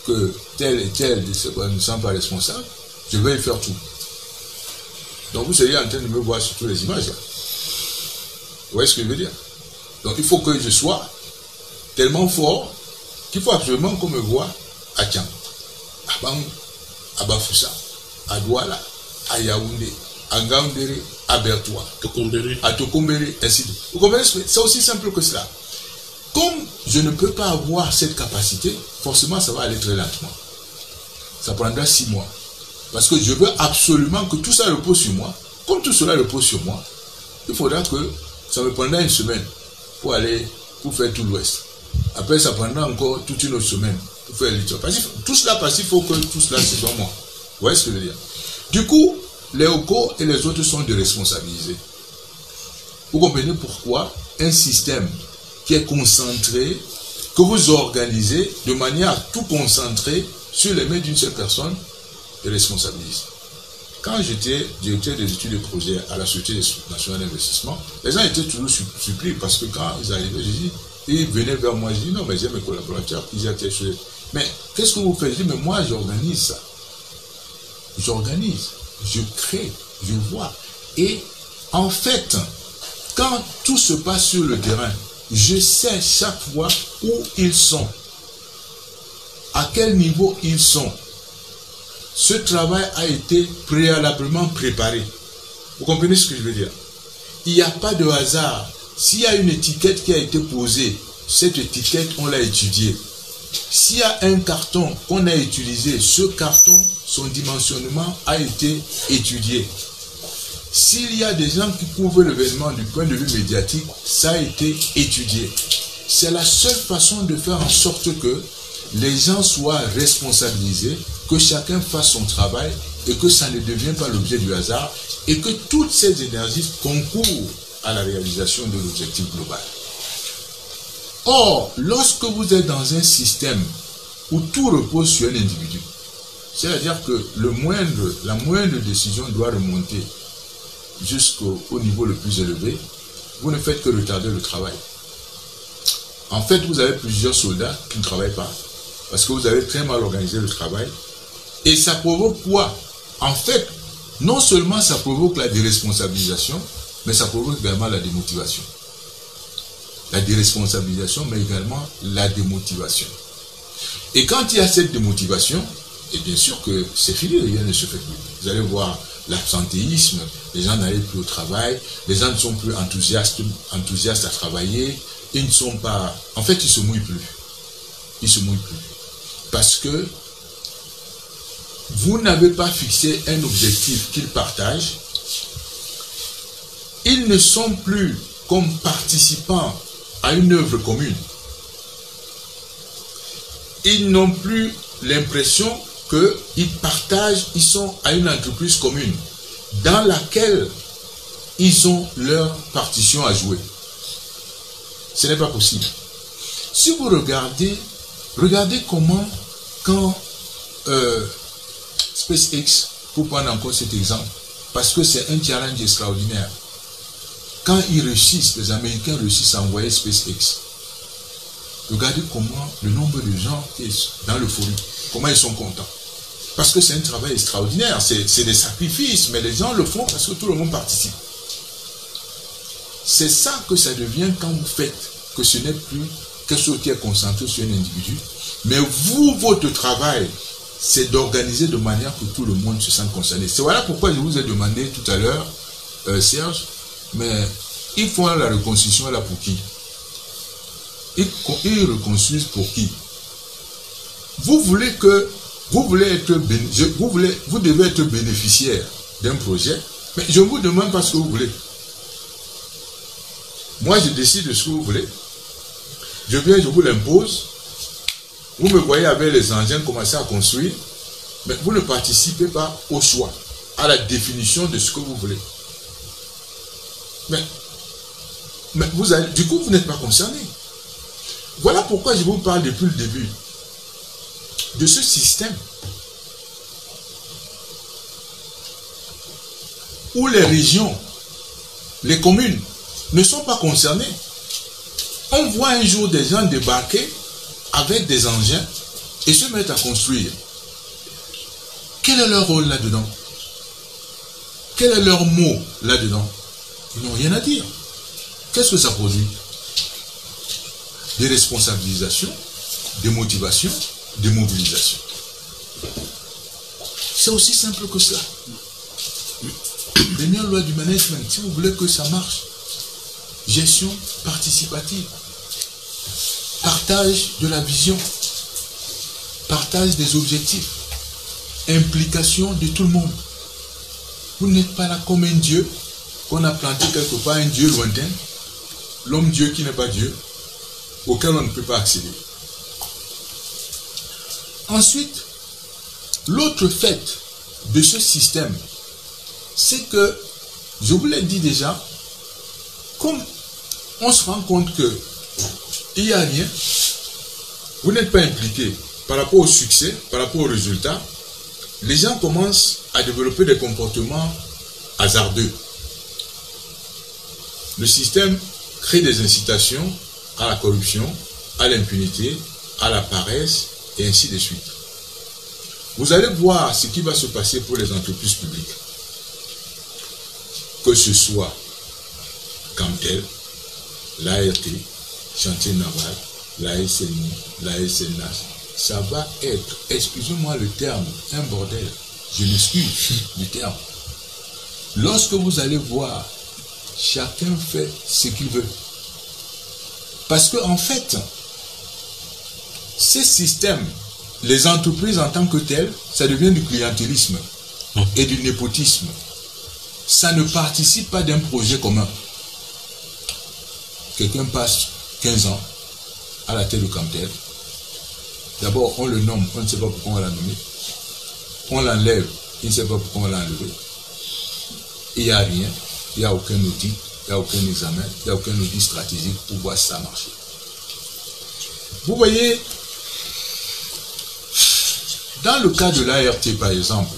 que tel et tel ne sont pas responsables, je vais y faire tout. Donc vous seriez en train de me voir sur toutes les images là. Vous voyez ce que je veux dire? Donc il faut que je sois tellement fort qu'il faut absolument qu'on me voie à Tian, à Bangou, à Bafoussa, à Douala, à Yaoundé, à Ngaoundéré, à Bertoua, à Tokombéré, ainsi de suite. Vous comprenez? C'est aussi simple que cela. Comme je ne peux pas avoir cette capacité, forcément ça va aller très lentement. Ça prendra 6 mois. Parce que je veux absolument que tout ça repose sur moi. Comme tout cela repose sur moi, il faudra que ça me prendra 1 semaine pour faire tout l'Ouest. Après, ça prendra encore toute une autre semaine pour faire l'État. Tout cela, parce qu'il faut que tout cela se soit moi. Vous voyez ce que je veux dire? Du coup, les OCO et les autres sont déresponsabilisés. Vous comprenez pourquoi un système qui est concentré, que vous organisez de manière à tout concentrer sur les mains d'une seule personne, déresponsabilise. Quand j'étais directeur des études de projet à la Société nationale d'investissement, les gens étaient toujours surpris parce que quand ils arrivaient, ils venaient vers moi, je dis non, mais j'ai mes collaborateurs, ils étaient chez. Mais qu'est-ce que vous faites? Je dis, mais moi j'organise ça. J'organise, je crée, je vois. Et en fait, quand tout se passe sur le terrain, je sais chaque fois où ils sont, à quel niveau ils sont. Ce travail a été préalablement préparé. Vous comprenez ce que je veux dire? Il n'y a pas de hasard. S'il y a une étiquette qui a été posée, cette étiquette, on l'a étudiée. S'il y a un carton qu'on a utilisé, ce carton, son dimensionnement a été étudié. S'il y a des gens qui couvrent l'événement du point de vue médiatique, ça a été étudié. C'est la seule façon de faire en sorte que les gens soient responsabilisés, que chacun fasse son travail et que ça ne devienne pas l'objet du hasard et que toutes ces énergies concourent à la réalisation de l'objectif global. Or, lorsque vous êtes dans un système où tout repose sur un individu, c'est-à-dire que la moindre décision doit remonter jusqu'au niveau le plus élevé, vous ne faites que retarder le travail. En fait, vous avez plusieurs soldats qui ne travaillent pas, parce que vous avez très mal organisé le travail, et ça provoque quoi? En fait, non seulement ça provoque la déresponsabilisation, mais ça provoque également la démotivation. La déresponsabilisation, mais également la démotivation. Et quand il y a cette démotivation, et bien sûr que c'est fini, rien ne se fait plus. Vous allez voir l'absentéisme, les gens n'arrivent plus au travail, les gens ne sont plus enthousiastes à travailler, ils ne sont pas... En fait, ils ne se mouillent plus. Ils ne se mouillent plus. Parce que vous n'avez pas fixé un objectif qu'ils partagent. Ils ne sont plus comme participants à une œuvre commune. Ils n'ont plus l'impression qu'ils partagent, ils sont à une entreprise commune dans laquelle ils ont leur partition à jouer. Ce n'est pas possible. Si vous regardez comment, quand SpaceX, pour prendre encore cet exemple, parce que c'est un challenge extraordinaire, quand ils réussissent, les Américains réussissent à envoyer SpaceX, regardez comment le nombre de gens dans l'euphorie, comment ils sont contents. Parce que c'est un travail extraordinaire, c'est des sacrifices, mais les gens le font parce que tout le monde participe. C'est ça que ça devient quand vous faites, que ce n'est plus quelque chose qui est concentré sur un individu, mais vous, votre travail, c'est d'organiser de manière que tout le monde se sente concerné. C'est voilà pourquoi je vous ai demandé tout à l'heure, Serge, mais ils font la reconstruction là pour qui? Ils reconstruisent pour qui? Vous devez être bénéficiaire d'un projet, mais je vous demande pas ce que vous voulez. Moi, je décide de ce que vous voulez. Je viens, je vous l'impose. Vous me voyez avec les engins commencer à construire, mais vous ne participez pas au choix, à la définition de ce que vous voulez. Mais du coup, vous n'êtes pas concerné. Voilà pourquoi je vous parle depuis le début de ce système où les régions, les communes ne sont pas concernées. On voit un jour des gens débarquer avec des engins et se mettre à construire. Quel est leur rôle là-dedans? Quel est leur mot là-dedans? Ils n'ont rien à dire. Qu'est-ce que ça produit? Des responsabilisations, des motivations, des mobilisations. C'est aussi simple que cela. Première loi du management, si vous voulez que ça marche, gestion participative, partage de la vision, partage des objectifs, implication de tout le monde. Vous n'êtes pas là comme un Dieu qu'on a planté quelque part, un Dieu lointain, l'homme-Dieu qui n'est pas Dieu, auquel on ne peut pas accéder. Ensuite, l'autre fait de ce système, c'est que, je vous l'ai dit déjà, comme on se rend compte que il n'y a rien, vous n'êtes pas impliqué par rapport au succès, par rapport au résultat, les gens commencent à développer des comportements hasardeux. Le système crée des incitations à la corruption, à l'impunité, à la paresse, et ainsi de suite. Vous allez voir ce qui va se passer pour les entreprises publiques. Que ce soit Camtel, l'ART, Chantier Naval, la SNI, la SNH, ça va être, excusez-moi le terme, un bordel. Je m'excuse du terme. Lorsque vous allez voir, chacun fait ce qu'il veut. Parce que en fait, ces systèmes, les entreprises en tant que telles, ça devient du clientélisme et du népotisme. ça ne participe pas d'un projet commun. Quelqu'un passe 15 ans à la tête de Camtel. D'abord, on le nomme, on ne sait pas pourquoi on l'a nommé. On l'enlève, il ne sait pas pourquoi on l'a enlevé. Il n'y a rien, il n'y a aucun audit, il n'y a aucun examen, il n'y a aucun audit stratégique pour voir si ça marche. Vous voyez, dans le cas de l'ART par exemple,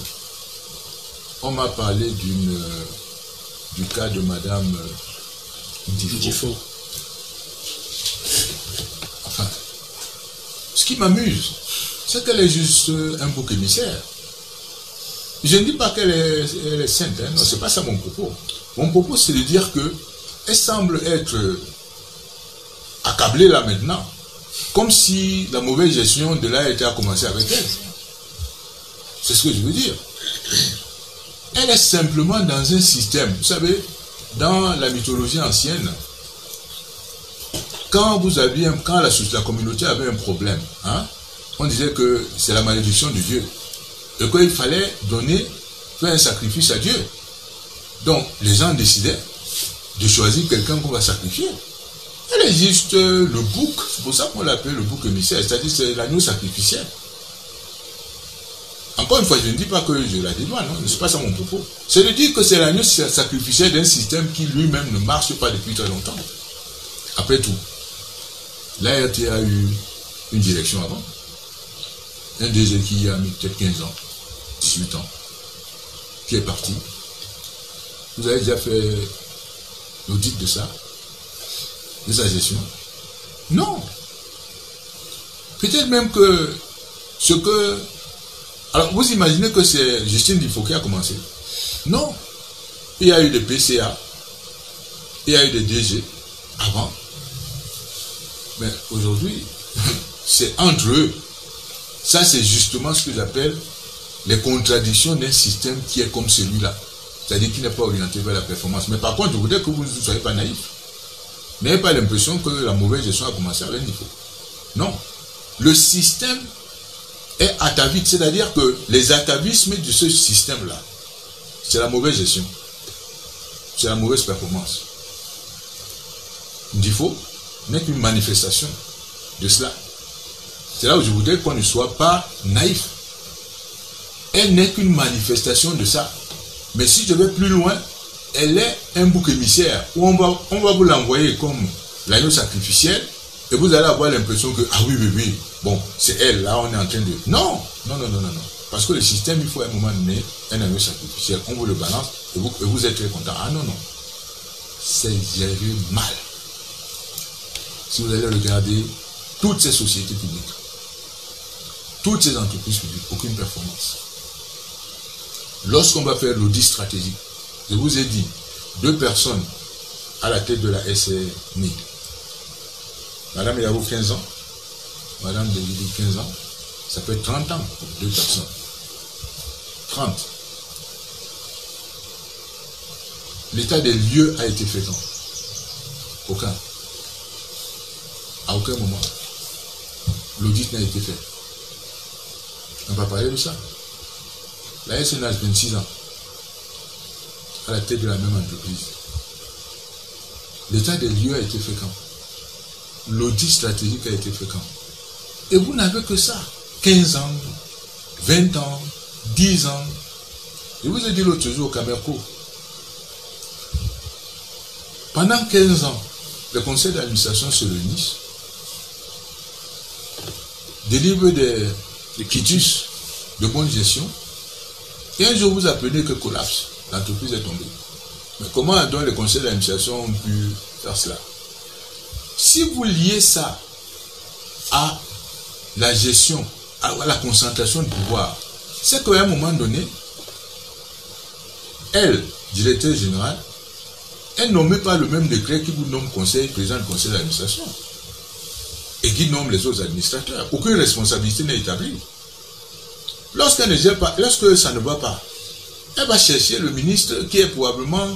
on m'a parlé du cas de Madame Difo. Enfin, ce qui m'amuse, c'est qu'elle est juste un bouc émissaire. Je ne dis pas qu'elle est sainte, hein. Non, c'est pas ça mon propos. Mon propos, c'est de dire que elle semble être accablée là maintenant, comme si la mauvaise gestion de l'ART a commencé avec elle. C'est ce que je veux dire. Elle est simplement dans un système. Vous savez, dans la mythologie ancienne, quand la communauté avait un problème, hein, on disait que c'est la malédiction de Dieu. Et qu'il fallait faire un sacrifice à Dieu. Donc, les gens décidaient de choisir quelqu'un qu'on va sacrifier. Elle est juste le bouc, c'est pour ça qu'on l'appelle le bouc émissaire, c'est-à-dire c'est l'agneau sacrificiel. Encore une fois, je ne dis pas que je la dévoile, non, c'est pas ça mon propos. C'est de dire que c'est l'agneau sacrificiel d'un système qui lui-même ne marche pas depuis très longtemps. Après tout, l'ART a eu une direction avant. Un DG qui a mis peut-être 15 ans, 18 ans, qui est parti. Vous avez déjà fait l'audit de ça, de sa gestion? Non. Peut-être même que alors, vous imaginez que c'est Justine Difo qui a commencé? Non. Il y a eu des PCA, il y a eu des DG avant. Mais aujourd'hui, c'est entre eux. Ça, c'est justement ce que j'appelle les contradictions d'un système qui est comme celui-là. C'est-à-dire qui n'est pas orienté vers la performance. Mais par contre, je voudrais que vous ne soyez pas naïfs. N'ayez pas l'impression que la mauvaise gestion a commencé avec Difo. Non. Le système est ataviste, c'est-à-dire que les atavismes de ce système-là, c'est la mauvaise gestion. C'est la mauvaise performance. Difo n'est qu'une manifestation de cela. C'est là où je voudrais qu'on ne soit pas naïf. Elle n'est qu'une manifestation de ça. Mais si je vais plus loin, elle est un bouc émissaire où on va vous l'envoyer comme l'agneau sacrificiel et vous allez avoir l'impression que, ah oui, bon, c'est elle, là, on est en train de... Non. Parce que le système, il faut à un moment donné, un agneau sacrificiel, on vous le balance et vous êtes très content. Ah non. C'est géré mal. Si vous allez regarder toutes ces sociétés publiques, toutes ces entreprises publiques, aucune performance. Lorsqu'on va faire l'audit stratégique, je vous ai dit, 2 personnes à la tête de la SNI. Madame Yahou, 15 ans. Madame Devidou, 15 ans. Ça fait 30 ans pour 2 personnes. 30. L'état des lieux a été fait quand? Aucun. À aucun moment. L'audit n'a été fait. On va parler de ça. La SNH, 26 ans, à la tête de la même entreprise. L'état des lieux a été fait quand? L'audit stratégique a été fait quand? Et vous n'avez que ça. 15 ans, 20 ans, 10 ans. Je vous ai dit l'autre jour au Camerco. Pendant 15 ans, le conseil d'administration se réunit, délivre des quitus de bonne gestion, et un jour vous apprenez que collapse, l'entreprise est tombée. Mais comment donc les conseils d'administration ont pu faire cela? Si vous liez ça à la gestion, à la concentration de pouvoir, c'est qu'à un moment donné, elle, directeur général, elle nomme pas le même décret qui vous nomme président du conseil d'administration et qui nomme les autres administrateurs. Aucune responsabilité n'est établie. Lorsque ça ne va pas, elle va chercher le ministre qui est probablement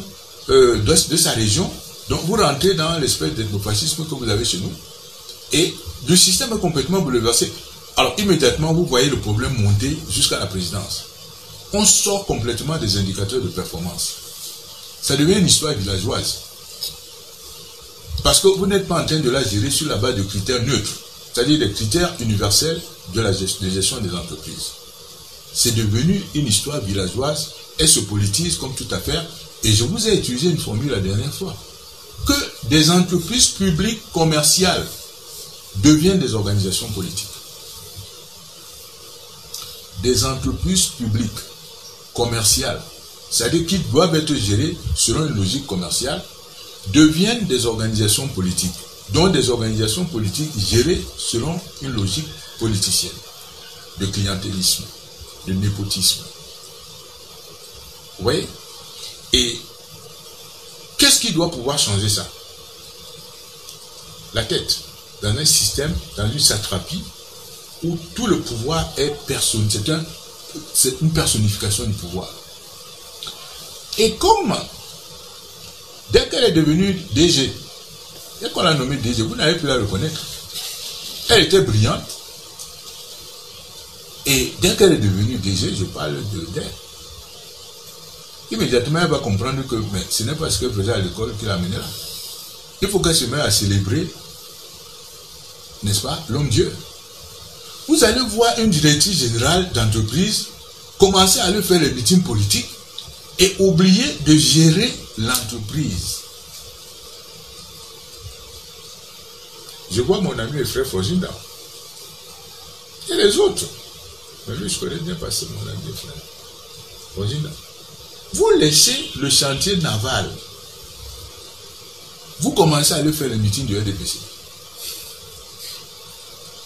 de sa région. Donc vous rentrez dans l'espèce d'ethnofascisme que vous avez chez nous. Et le système est complètement bouleversé. Alors immédiatement, vous voyez le problème monter jusqu'à la présidence. On sort complètement des indicateurs de performance. ça devient une histoire villageoise. Parce que vous n'êtes pas en train de la gérer sur la base de critères neutres, c'est-à-dire des critères universels de la gestion des entreprises. C'est devenu une histoire villageoise, elle se politise comme toute affaire, et je vous ai utilisé une formule la dernière fois, que des entreprises publiques commerciales deviennent des organisations politiques. Des entreprises publiques commerciales, c'est-à-dire qui doivent être gérées selon une logique commerciale, deviennent des organisations politiques, dont des organisations politiques gérées selon une logique politicienne, de clientélisme, de népotisme. Vous voyez? Et qu'est-ce qui doit pouvoir changer ça? La tête, dans un système, dans une satrapie, où tout le pouvoir est personnifié, c'est une personnification du pouvoir. Et comme, dès qu'elle est devenue DG, dès qu'on l'a nommée DG, vous n'avez plus à la reconnaître. Elle était brillante. Et dès qu'elle est devenue DG, je parle d'elle. Immédiatement, elle va comprendre que mais ce n'est pas ce qu'elle faisait à l'école qui l'a amené là. Il faut qu'elle se mette à célébrer, n'est-ce pas, l'homme-dieu. Vous allez voir une directrice générale d'entreprise commencer à aller faire les meetings politiques et oublier de gérer l'entreprise. Je vois mon ami et frère Fozinda. Et les autres. Mais lui, je connais bien parce que mon ami et frère Fozinda. Vous laissez le chantier naval. Vous commencez à aller faire les meetings du RDPC.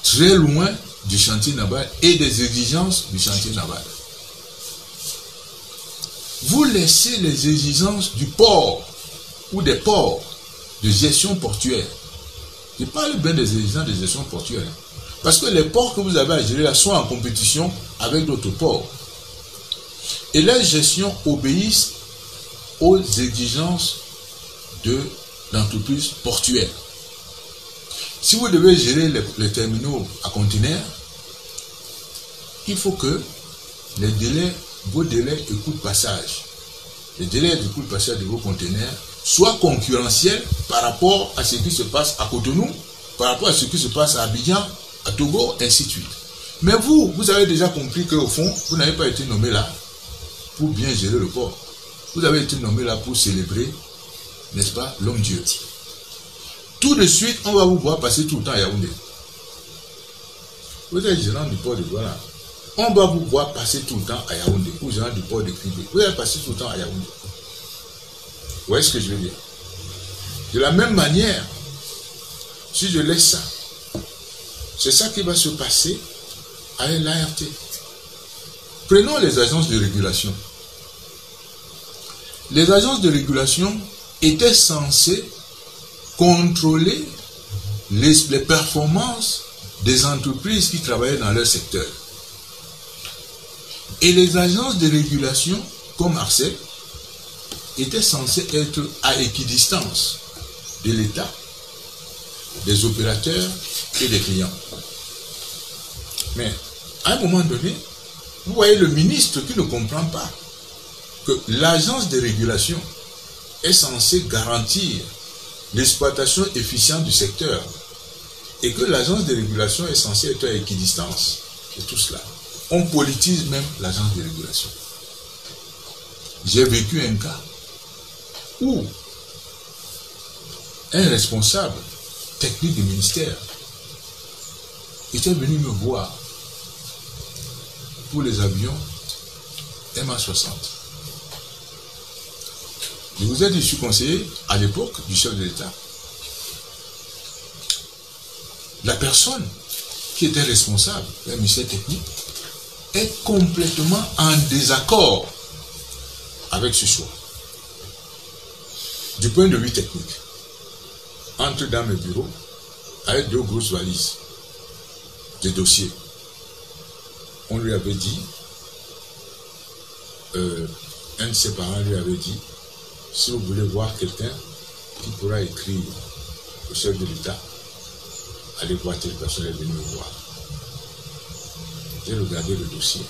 Très loin du chantier naval et des exigences du chantier naval. Vous laissez les exigences du port ou des ports de gestion portuaire. Je parle bien des exigences de gestion portuaire. Parce que les ports que vous avez à gérer là sont en compétition avec d'autres ports. Et la gestion obéissent aux exigences de l'entreprise portuaire. Si vous devez gérer les terminaux à conteneurs, il faut que les délais, vos délais de coût de passage, les délais de coût de passage de vos conteneurs soient concurrentiels par rapport à ce qui se passe à Cotonou, par rapport à ce qui se passe à Abidjan, à Togo, ainsi de suite. Mais vous avez déjà compris qu'au fond, vous n'avez pas été nommé là pour bien gérer le port. Vous avez été nommé là pour célébrer, n'est-ce pas, l'homme-dieu. Tout de suite, on va vous voir passer tout le temps à Yaoundé. Vous êtes gérant du port de Douala. On va vous voir passer tout le temps à Yaoundé, ou gérant du port de Kribé. Vous allez passer tout le temps à Yaoundé. Vous voyez ce que je veux dire? De la même manière, si je laisse ça, c'est ça qui va se passer avec l'ART. Prenons les agences de régulation. Les agences de régulation étaient censées contrôler les performances des entreprises qui travaillaient dans leur secteur. Et les agences de régulation, comme ARCEP, étaient censées être à équidistance de l'État, des opérateurs et des clients. Mais à un moment donné, vous voyez le ministre qui ne comprend pas que l'agence de régulation est censée garantir l'exploitation efficiente du secteur et que l'agence de régulation est censée être à équidistance de tout cela. On politise même l'agence de régulation. J'ai vécu un cas où un responsable technique du ministère était venu me voir pour les avions MA60. Je vous ai dit, je suis conseiller à l'époque du chef de l'État. La personne qui était responsable, le ministère technique, est complètement en désaccord avec ce choix. Du point de vue technique, entre dans mes bureaux avec deux grosses valises, des dossiers. On lui avait dit, un de ses parents lui avait dit, si vous voulez voir quelqu'un qui pourra écrire au chef de l'État, allez voir telle personne, elle est venue me voir. J'ai regardé le dossier.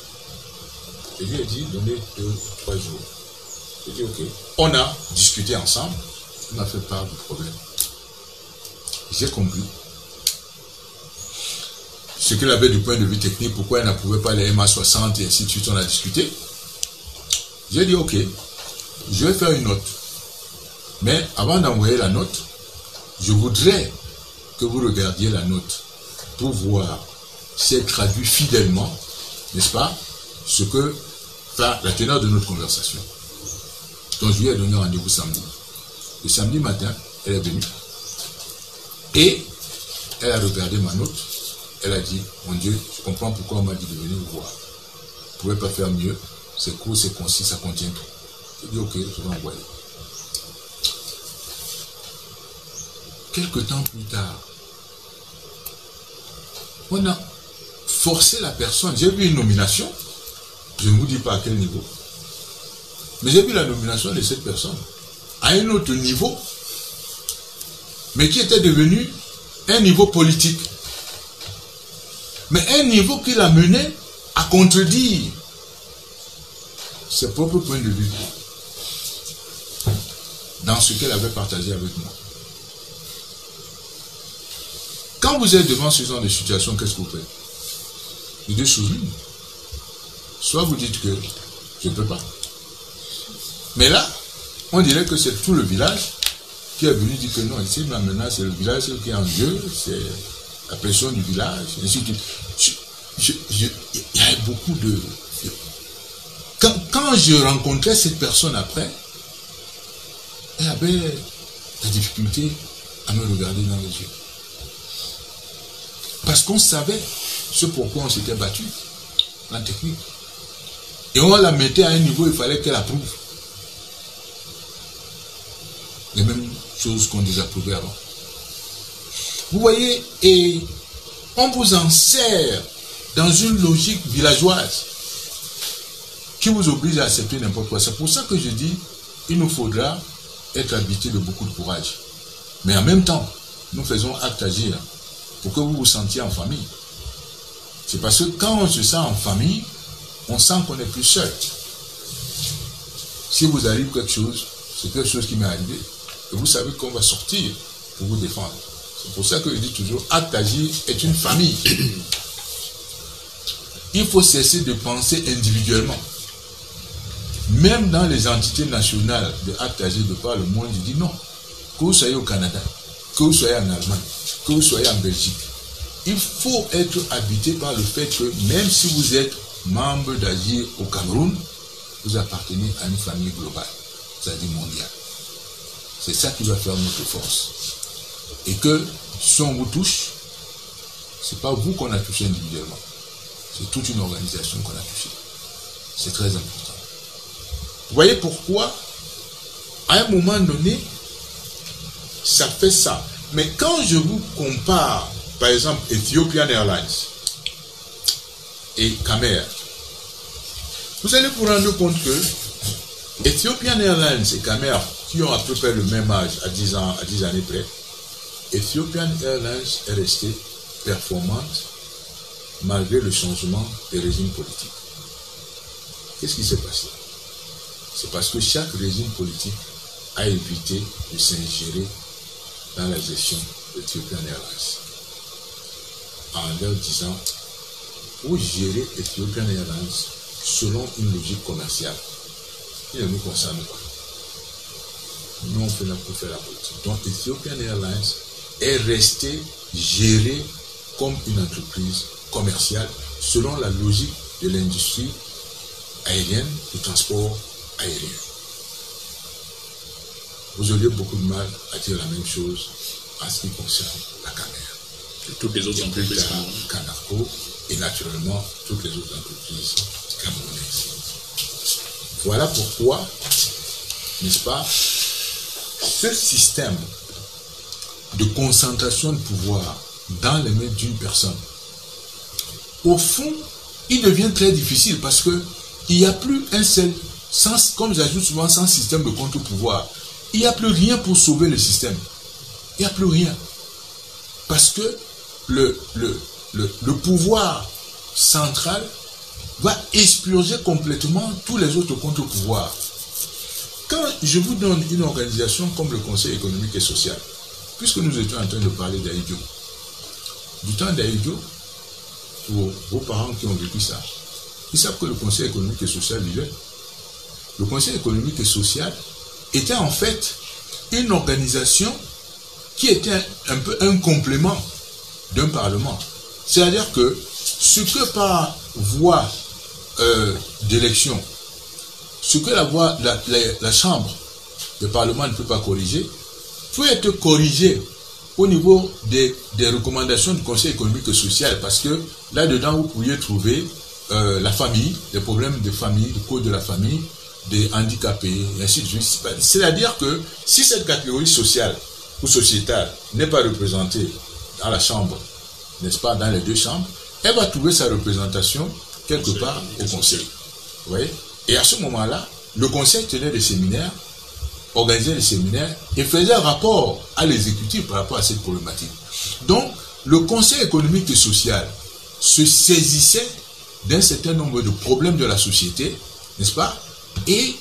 Et lui a dit, donnez 2 ou 3 jours. J'ai dit ok. On a discuté ensemble, on a fait part du problème. J'ai compris ce qu'il avait du point de vue technique, pourquoi elle n'approuvait pas les MA60 et ainsi de suite, on a discuté. J'ai dit ok, je vais faire une note. Mais avant d'envoyer la note, je voudrais que vous regardiez la note pour voir si elle traduit fidèlement, n'est-ce pas, ce que, enfin, la teneur de notre conversation. Donc je lui ai donné rendez-vous samedi. Le samedi matin, elle est venue et elle a regardé ma note. Elle a dit, mon Dieu, je comprends pourquoi on m'a dit de venir vous voir. Vous ne pouvez pas faire mieux, c'est court, c'est concis, ça contient tout. J'ai dit ok, je vais envoyer. Quelque temps plus tard, on a forcé la personne. J'ai vu une nomination, je ne vous dis pas à quel niveau, mais j'ai vu la nomination de cette personne à un autre niveau, mais qui était devenu un niveau politique. Mais un niveau qui l'a mené à contredire ses propres points de vue dans ce qu'elle avait partagé avec moi. Quand vous êtes devant ce genre de situation, qu'est-ce que vous faites? Les deux choses l'une. Soit vous dites que je ne peux pas. Mais là, on dirait que c'est tout le village qui est venu dire que non, ici maintenant c'est le village qui est en jeu, c'est la pression du village, et ainsi de suite. Il y a beaucoup de... Quand je rencontrais cette personne après, elle avait la difficulté à me regarder dans les yeux. Parce qu'on savait ce pourquoi on s'était battu en technique. Et on la mettait à un niveau, il fallait qu'elle approuve. Les mêmes choses qu'on désapprouvait avant. Vous voyez, et on vous en sert dans une logique villageoise qui vous oblige à accepter n'importe quoi. C'est pour ça que je dis, il nous faudra être habité de beaucoup de courage. Mais en même temps, nous faisons acte agir pour que vous vous sentiez en famille. C'est parce que quand on se sent en famille, on sent qu'on est plus seul. Si vous arrive quelque chose, c'est quelque chose qui m'est arrivé, et vous savez qu'on va sortir pour vous défendre. C'est pour ça que je dis toujours, acte agir est une famille. Il faut cesser de penser individuellement. Même dans les entités nationales de acte agir de par le monde, je dis non. Que vous soyez au Canada, que vous soyez en Allemagne, que vous soyez en Belgique, il faut être habité par le fait que même si vous êtes membre d'Agir au Cameroun, vous appartenez à une famille globale, c'est-à-dire mondiale. C'est ça qui va faire notre force. Et que si on vous touche, ce n'est pas vous qu'on a touché individuellement. C'est toute une organisation qu'on a touchée. C'est très important. Vous voyez pourquoi, à un moment donné, ça fait ça. Mais quand je vous compare, par exemple, Ethiopian Airlines et Khmer, vous allez vous rendre compte que Ethiopian Airlines et Khmer, qui ont à peu près le même âge, à 10 ans, à 10 années près, Ethiopian Airlines est restée performante malgré le changement des régimes politiques. Qu'est-ce qui s'est passé? C'est parce que chaque régime politique a évité de s'ingérer dans la gestion d'Ethiopian Airlines. En leur disant, pour gérer Ethiopian Airlines selon une logique commerciale, il ne nous concerne pas. Nous, on fait là pour faire la politique. Donc, Ethiopian Airlines est resté géré comme une entreprise commerciale selon la logique de l'industrie aérienne, du transport aérien. Vous auriez beaucoup de mal à dire la même chose en ce qui concerne la Khmer. Et toutes les autres entreprises. Canarco et naturellement toutes les autres entreprises camerounaises. Voilà pourquoi, n'est-ce pas, ce système de concentration de pouvoir dans les mains d'une personne, au fond, il devient très difficile parce que il n'y a plus un seul, comme j'ajoute souvent, sans système de contre-pouvoir. Il n'y a plus rien pour sauver le système. Il n'y a plus rien. Parce que le pouvoir central va expurger complètement tous les autres contre-pouvoirs. quand je vous donne une organisation comme le Conseil économique et social, puisque nous étions en train de parler d'Aïdjo, du temps d'Aïdjo, pour vos parents qui ont vécu ça, ils savent que le Conseil économique et social vivait. Le Conseil économique et social était en fait une organisation qui était un peu un complément d'un parlement. C'est-à-dire que ce que par voie d'élection, ce que la chambre du parlement ne peut pas corriger, peut être corrigé au niveau des recommandations du Conseil économique et social, parce que là-dedans, vous pourriez trouver la famille, les problèmes de famille, le code de la famille, des handicapés, et ainsi de suite. C'est-à-dire que si cette catégorie sociale ou sociétale n'est pas représentée dans la chambre, n'est-ce pas, dans les deux chambres, elle va trouver sa représentation quelque part au Conseil. Vous voyez? Et à ce moment-là, le Conseil tenait des séminaires, organisait des séminaires et faisait un rapport à l'exécutif par rapport à cette problématique. Donc, le Conseil économique et social se saisissait d'un certain nombre de problèmes de la société, n'est-ce pas, et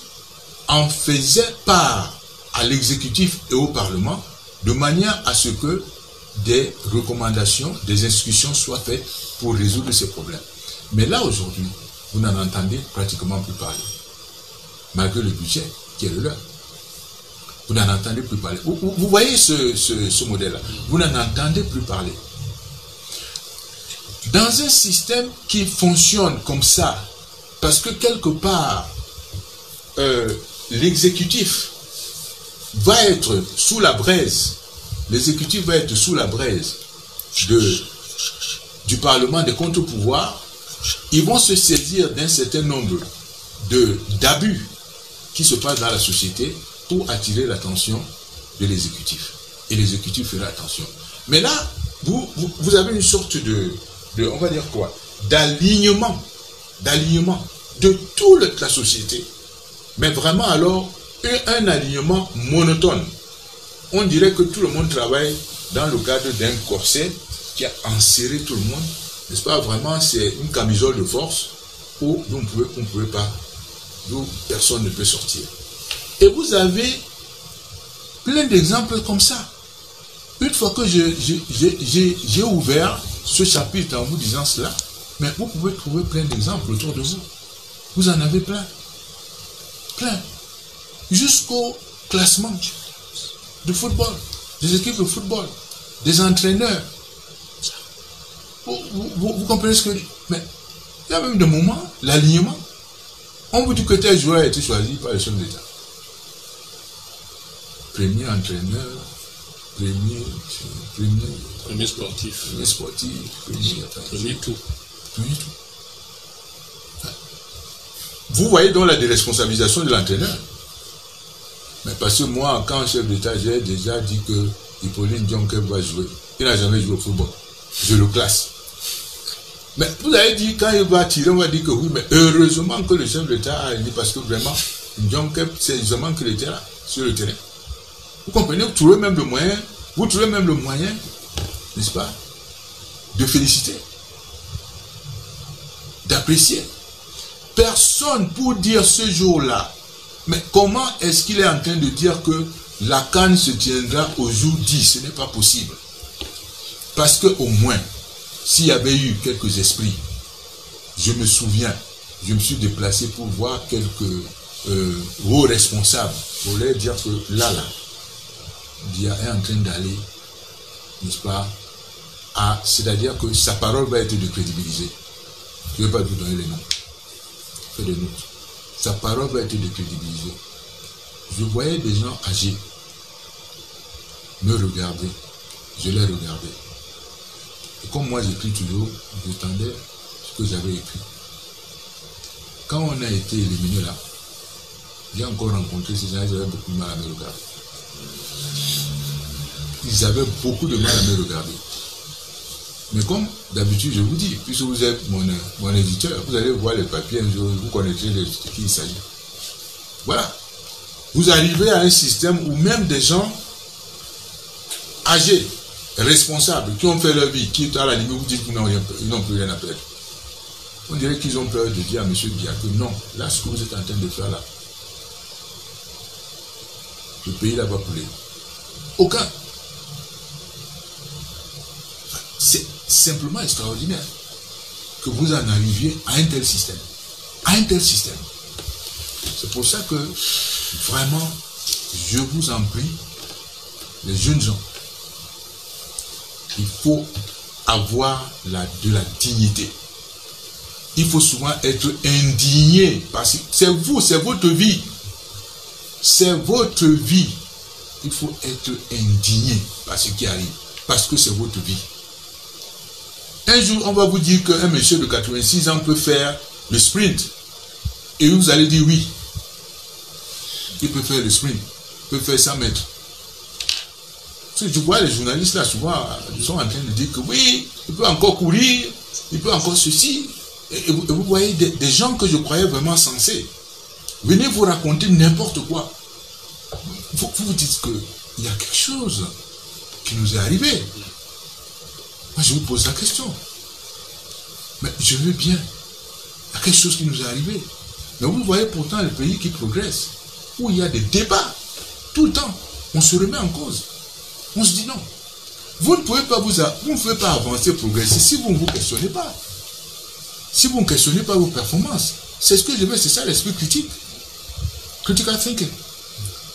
en faisait part à l'exécutif et au Parlement de manière à ce que des recommandations, des instructions soient faites pour résoudre ces problèmes. Mais là, aujourd'hui, vous n'en entendez pratiquement plus parler, malgré le budget qui est le leur. Vous n'en entendez plus parler. Vous voyez ce modèle-là. Vous n'en entendez plus parler. Dans un système qui fonctionne comme ça, parce que quelque part, l'exécutif va être sous la braise, l'exécutif va être sous la braise du Parlement, des contre-pouvoirs, ils vont se saisir d'un certain nombre d'abus qui se passent dans la société pour attirer l'attention de l'exécutif. Et l'exécutif fera attention. Mais là, vous avez une sorte de on va dire quoi, d'alignement de toute la société. Mais vraiment alors, un alignement monotone. On dirait que tout le monde travaille dans le cadre d'un corset qui a enserré tout le monde. N'est-ce pas? Vraiment, c'est une camisole de force où on ne pouvait pas, d'où personne ne peut sortir. Et vous avez plein d'exemples comme ça. Une fois que j'ai ouvert ce chapitre en vous disant cela, mais vous pouvez trouver plein d'exemples autour de vous. Vous en avez plein. Plein. Jusqu'au classement de football, des équipes de football, des entraîneurs. Vous comprenez ce que je dis? Mais il y a même des moments, l'alignement. On vous dit que tel joueur a été choisi par le chef d'État. Premier entraîneur, premier sportif, premier tout. Vous voyez donc la déresponsabilisation de l'entraîneur. Mais parce que moi, quand chef d'État, j'ai déjà dit que Hippolyte Djonkev va jouer. Il n'a jamais joué au football. Je le classe. Mais vous avez dit, quand il va tirer, on va dire que oui, mais heureusement que le chef d'État a dit, parce que vraiment, Djonkev, c'est justement qu'il était là, sur le terrain. Vous comprenez, vous trouvez même le moyen, n'est-ce pas, de féliciter, d'apprécier. Personne pour dire ce jour-là, mais comment est-ce qu'il est en train de dire que la CAN se tiendra au jour 10? Ce n'est pas possible. Parce qu'au moins, s'il y avait eu quelques esprits, je me souviens, je me suis déplacé pour voir quelques hauts responsables, pour leur dire que là, Dia est en train d'aller, n'est-ce pas, c'est-à-dire que sa parole va être décrédibilisée. Je ne vais pas vous donner les noms. Faites des notes. Sa parole va être décrédibilisée. Je voyais des gens âgés me regarder. Je les regardais. Et comme moi j'écris toujours, j'attendais ce que j'avais écrit. Quand on a été éliminé là, j'ai encore rencontré ces gens, ils avaient beaucoup de mal à me regarder. Ils avaient beaucoup de mal à me regarder. Mais comme d'habitude, je vous dis, puisque vous êtes mon éditeur, vous allez voir les papiers un jour, vous connaîtrez de qui il s'agit. Voilà. Vous arrivez à un système où même des gens âgés, responsables, qui ont fait leur vie, qui à la limite vous dites qu'ils n'ont plus rien à perdre. On dirait qu'ils ont peur de dire à M. Dia que non, là, ce que vous êtes en train de faire là, le pays là va couler. Aucun. C'est simplement extraordinaire que vous en arriviez à un tel système. À un tel système. C'est pour ça que, vraiment, je vous en prie, les jeunes gens, il faut avoir de la dignité. Il faut souvent être indigné, parce que c'est vous, c'est votre vie. C'est votre vie. Il faut être indigné par ce qui arrive, parce que c'est votre vie. Un jour, on va vous dire qu'un monsieur de 86 ans peut faire le sprint. Et vous allez dire oui. Il peut faire le sprint. Il peut faire 100 mètres. Parce que je vois les journalistes là, souvent, ils sont en train de dire que oui, il peut encore courir, il peut encore ceci. Et vous voyez des gens que je croyais vraiment sensés. Venez vous raconter n'importe quoi. Vous vous dites qu'il y a quelque chose qui nous est arrivé. Moi, je vous pose la question. Mais je veux bien. Il y a quelque chose qui nous est arrivé. Mais vous voyez pourtant les pays qui progressent, où il y a des débats, tout le temps, on se remet en cause. On se dit non. Vous ne pouvez pas avancer, progresser si vous ne vous questionnez pas. Si vous ne questionnez pas vos performances. C'est ce que je veux, c'est ça l'esprit critique. Critical thinking.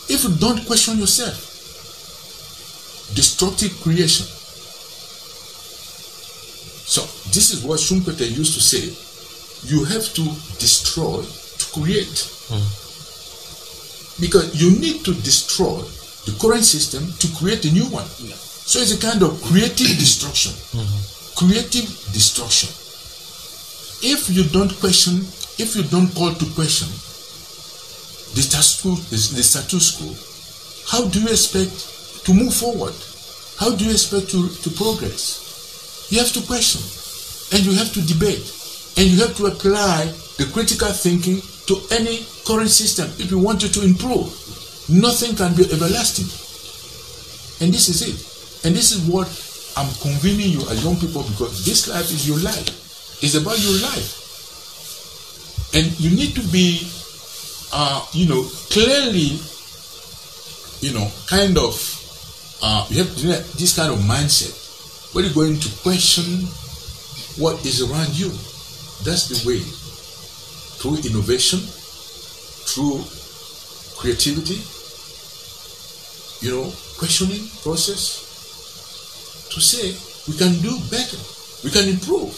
If you don't question yourself, destructive creation. So, this is what Schumpeter used to say. You have to destroy to create. Because you need to destroy the current system to create a new one. Yeah. So it's a kind of creative destruction. Creative destruction. If you don't question, if you don't call to question the status quo, how do you expect to move forward? How do you expect to progress? You have to question, and you have to debate, and you have to apply the critical thinking to any current system if you want it to improve. Nothing can be everlasting. And this is it. And this is what I'm convening you as young people, because this life is your life. It's about your life. And you need to be, clearly, kind of, you have this kind of mindset where you're going to question what is around you. That's the way. Through innovation, through creativity, questioning process, to say we can do better, we can improve.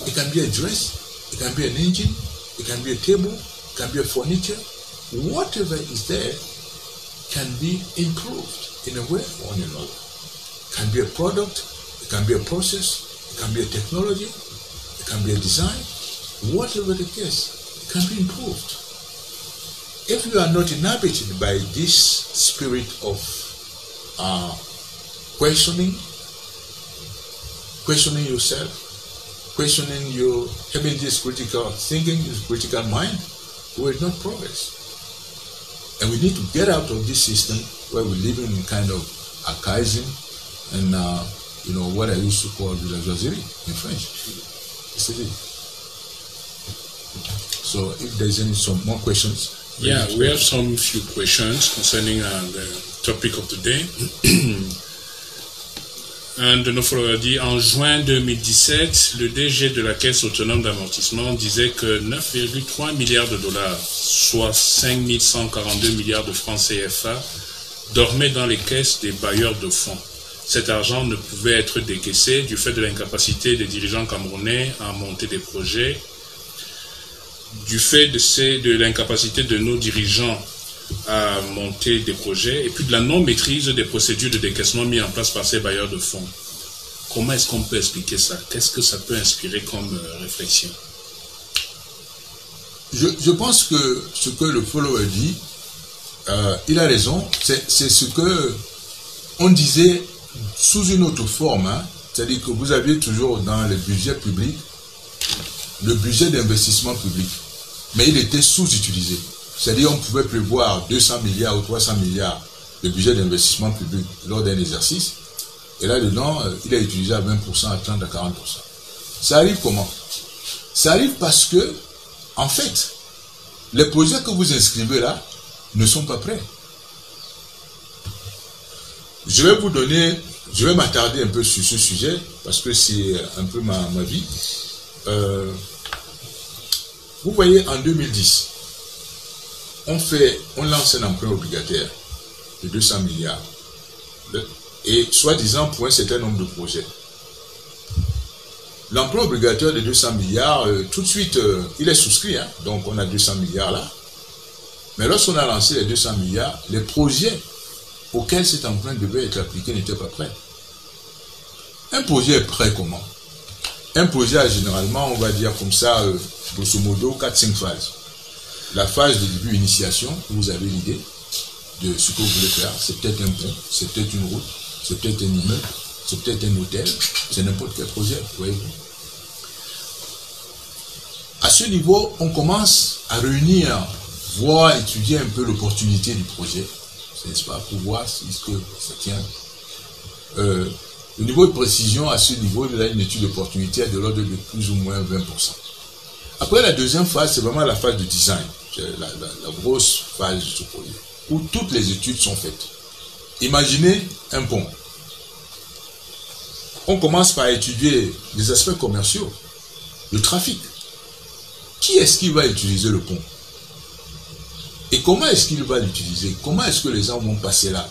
It can be a dress, it can be an engine, it can be a table, it can be a furniture. Whatever is there can be improved in a way or in another. It can be a product, it can be a process, it can be a technology, it can be a design. Whatever the case, it can be improved. If you are not inhabited by this spirit of questioning yourself, questioning your having this critical thinking, this critical mind, we will not progress. And we need to get out of this system where we live in kind of archaism and what I used to call villageoiserie in French. So if there's some more questions. Yeah, we have some few questions concerning the topic of today. Un de nos followers dit, en juin 2017, le DG de la Caisse autonome d'amortissement disait que 9,3 milliards de dollars, soit 5 142 milliards de francs CFA, dormaient dans les caisses des bailleurs de fonds. Cet argent ne pouvait être décaissé du fait de l'incapacité des dirigeants camerounais à monter des projets, du fait de l'incapacité de nos dirigeants à monter des projets et puis de la non-maîtrise des procédures de décaissement mises en place par ces bailleurs de fonds. Comment est-ce qu'on peut expliquer ça? Qu'est-ce que ça peut inspirer comme réflexion? Je pense que ce que le follower dit, il a raison. C'est ce que on disait sous une autre forme. C'est-à-dire que vous aviez toujours dans les budgets publics le budget d'investissement public. Mais il était sous-utilisé. C'est-à-dire qu'on pouvait prévoir 200 milliards ou 300 milliards de budget d'investissement public lors d'un exercice. Et là-dedans, il est utilisé à 20%, à 30%, à 40%. Ça arrive comment? Ça arrive parce que, en fait, les projets que vous inscrivez là ne sont pas prêts. je vais m'attarder un peu sur ce sujet parce que c'est un peu ma vie. Vous voyez, en 2010, on lance un emprunt obligataire de 200 milliards et soi-disant pour un certain nombre de projets. L'emprunt obligatoire de 200 milliards, tout de suite, il est souscrit, hein, donc on a 200 milliards là. Mais lorsqu'on a lancé les 200 milliards, les projets auxquels cet emprunt devait être appliqué n'étaient pas prêts. Un projet est prêt comment? Un projet a généralement, on va dire comme ça, grosso modo, 4-5 phases. La phase de début initiation, où vous avez l'idée de ce que vous voulez faire. C'est peut-être un pont, c'est peut-être une route, c'est peut-être un immeuble, c'est peut-être un hôtel, c'est n'importe quel projet, voyez-vous. À ce niveau, on commence à réunir, voir, étudier un peu l'opportunité du projet, n'est-ce pas, pour voir si ce que ça tient. Le niveau de précision, à ce niveau, il y a une étude d'opportunité à de l'ordre de plus ou moins 20%. Après, la deuxième phase, c'est vraiment la phase de design, la grosse phase de ce projet, où toutes les études sont faites. Imaginez un pont. On commence par étudier les aspects commerciaux, le trafic. Qui est-ce qui va utiliser le pont? Et comment est-ce qu'il va l'utiliser? Comment est-ce que les gens vont passer là?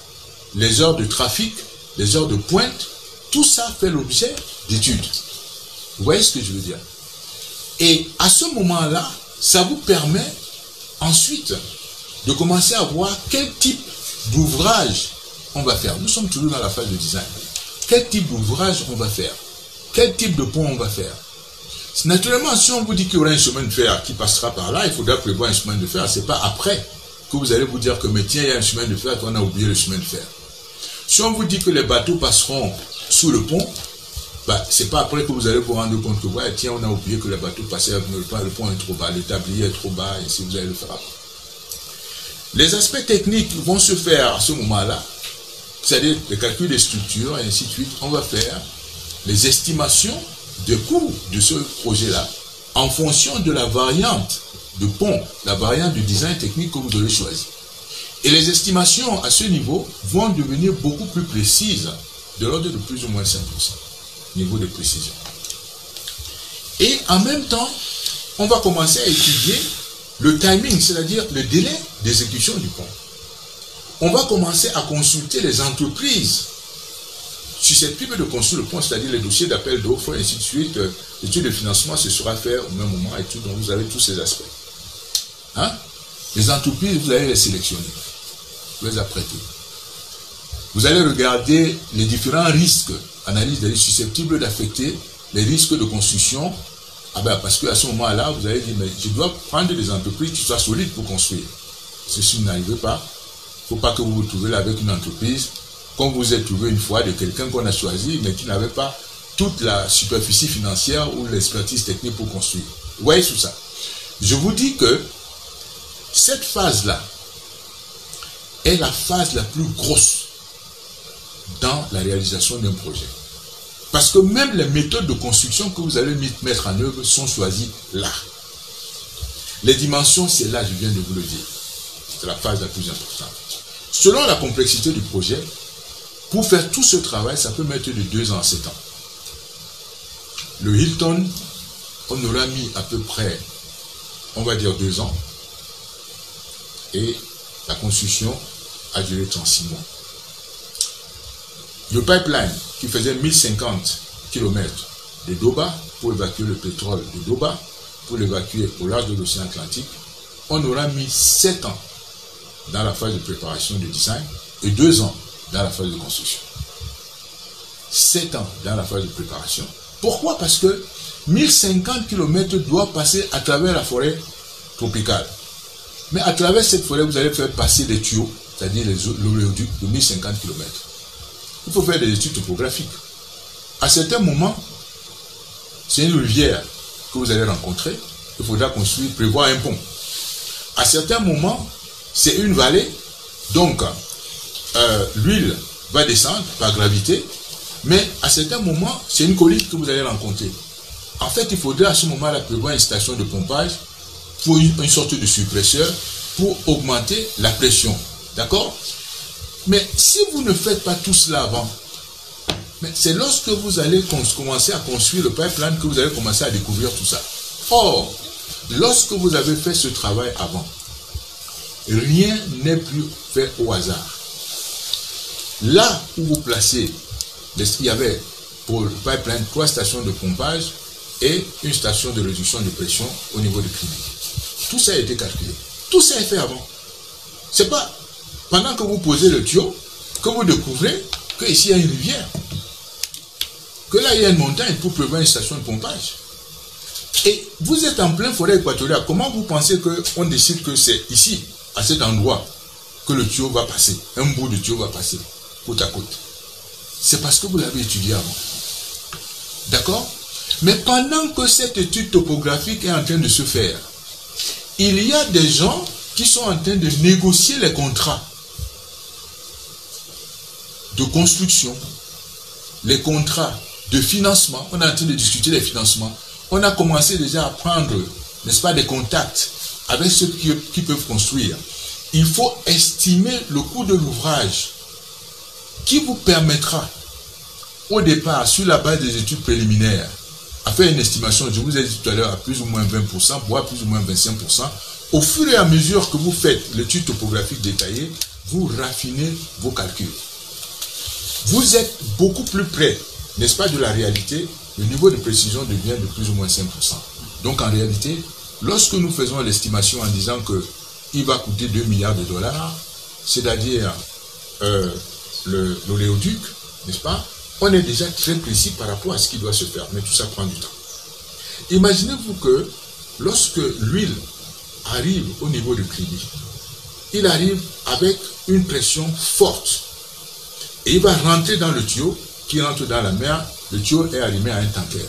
Les heures de trafic, les heures de pointe, tout ça fait l'objet d'études. Vous voyez ce que je veux dire? Et à ce moment-là, ça vous permet ensuite de commencer à voir quel type d'ouvrage on va faire. Nous sommes toujours dans la phase de design. Quel type d'ouvrage on va faire? Quel type de pont on va faire? Naturellement, si on vous dit qu'il y aura un chemin de fer qui passera par là, il faudra prévoir un chemin de fer. Ce n'est pas après que vous allez vous dire que, mais tiens, il y a un chemin de fer, qu'on a oublié le chemin de fer. Si on vous dit que les bateaux passeront sous le pont, bah, ce n'est pas après que vous allez vous rendre compte que, ouais, tiens, on a oublié que les bateaux passaient, le pont est trop bas, le tablier est trop bas, et si vous allez le faire après. Les aspects techniques vont se faire à ce moment-là, c'est-à-dire les calculs des structures, et ainsi de suite. On va faire les estimations de coûts de ce projet-là en fonction de la variante de pont, la variante du design technique que vous aurez choisi. Et les estimations à ce niveau vont devenir beaucoup plus précises, de l'ordre de plus ou moins 5%, niveau de précision. Et en même temps, on va commencer à étudier le timing, c'est-à-dire le délai d'exécution du pont. On va commencer à consulter les entreprises susceptibles de construire le pont, c'est-à-dire les dossiers d'appel d'offres, et ainsi de suite. L'étude de financement, ce sera fait au même moment, et tout, donc vous avez tous ces aspects. Hein? Les entreprises, vous allez les sélectionner, vous les apprêter. Vous allez regarder les différents risques, analyse des risques susceptibles d'affecter les risques de construction. Ah ben, parce qu'à ce moment-là, vous allez dire, mais je dois prendre des entreprises qui soient solides pour construire. Si vous n'arrivez pas, il ne faut pas que vous vous trouvez là avec une entreprise, comme vous êtes trouvé une fois de quelqu'un qu'on a choisi, mais qui n'avait pas toute la superficie financière ou l'expertise technique pour construire. Vous voyez tout ça. Je vous dis que cette phase-là est la phase la plus grosse dans la réalisation d'un projet. Parce que même les méthodes de construction que vous allez mettre en œuvre sont choisies là. Les dimensions, c'est là, je viens de vous le dire. C'est la phase la plus importante. Selon la complexité du projet, pour faire tout ce travail, ça peut mettre de 2 ans à 7 ans. Le Hilton, on aura mis à peu près, on va dire 2 ans. Et la construction a duré 36 mois. Le pipeline qui faisait 1050 km de Doba pour évacuer le pétrole de Doba, pour l'évacuer au large de l'océan Atlantique, on aura mis 7 ans dans la phase de préparation du design et 2 ans dans la phase de construction. 7 ans dans la phase de préparation. Pourquoi? Parce que 1050 km doit passer à travers la forêt tropicale. Mais à travers cette forêt, vous allez faire passer des tuyaux, c'est-à-dire l'oléoduc de 1050 km. Il faut faire des études topographiques. À certains moments, c'est une rivière que vous allez rencontrer. Il faudra construire, prévoir un pont. À certains moments, c'est une vallée. Donc, l'huile va descendre par gravité. Mais à certains moments, c'est une colline que vous allez rencontrer. En fait, il faudra à ce moment-là prévoir une station de pompage pour une sorte de suppresseur pour augmenter la pression. D'accord? Mais si vous ne faites pas tout cela avant, c'est lorsque vous allez commencer à construire le pipeline que vous allez commencer à découvrir tout ça. Or, lorsque vous avez fait ce travail avant, rien n'est plus fait au hasard. Là où vous placez, il y avait pour le pipeline 3 stations de pompage et une station de réduction de pression au niveau du clinique. Tout ça a été calculé. Tout ça est fait avant. C'est pas pendant que vous posez le tuyau que vous découvrez qu'ici il y a une rivière. Que là il y a une montagne pour prévoir une station de pompage. Et vous êtes en pleine forêt équatoriale. Comment vous pensez qu'on décide que c'est ici, à cet endroit, que le tuyau va passer, un bout de tuyau va passer, côte à côte? C'est parce que vous l'avez étudié avant. D'accord? Mais pendant que cette étude topographique est en train de se faire, il y a des gens qui sont en train de négocier les contrats de construction, les contrats de financement. On est en train de discuter des financements. On a commencé déjà à prendre, n'est-ce pas, des contacts avec ceux qui peuvent construire. Il faut estimer le coût de l'ouvrage qui vous permettra, au départ, sur la base des études préliminaires, à faire une estimation, je vous ai dit tout à l'heure, à plus ou moins 20%, voire plus ou moins 25%. Au fur et à mesure que vous faites l'étude topographique détaillée, vous raffinez vos calculs. Vous êtes beaucoup plus près, n'est-ce pas, de la réalité. Le niveau de précision devient de plus ou moins 5%. Donc en réalité, lorsque nous faisons l'estimation en disant qu'il va coûter 2 milliards de dollars, c'est-à-dire l'oléoduc, n'est-ce pas, on est déjà très précis par rapport à ce qui doit se faire, mais tout ça prend du temps. Imaginez-vous que lorsque l'huile arrive au niveau du clinique, il arrive avec une pression forte et il va rentrer dans le tuyau qui rentre dans la mer. Le tuyau est allumé à un tanker.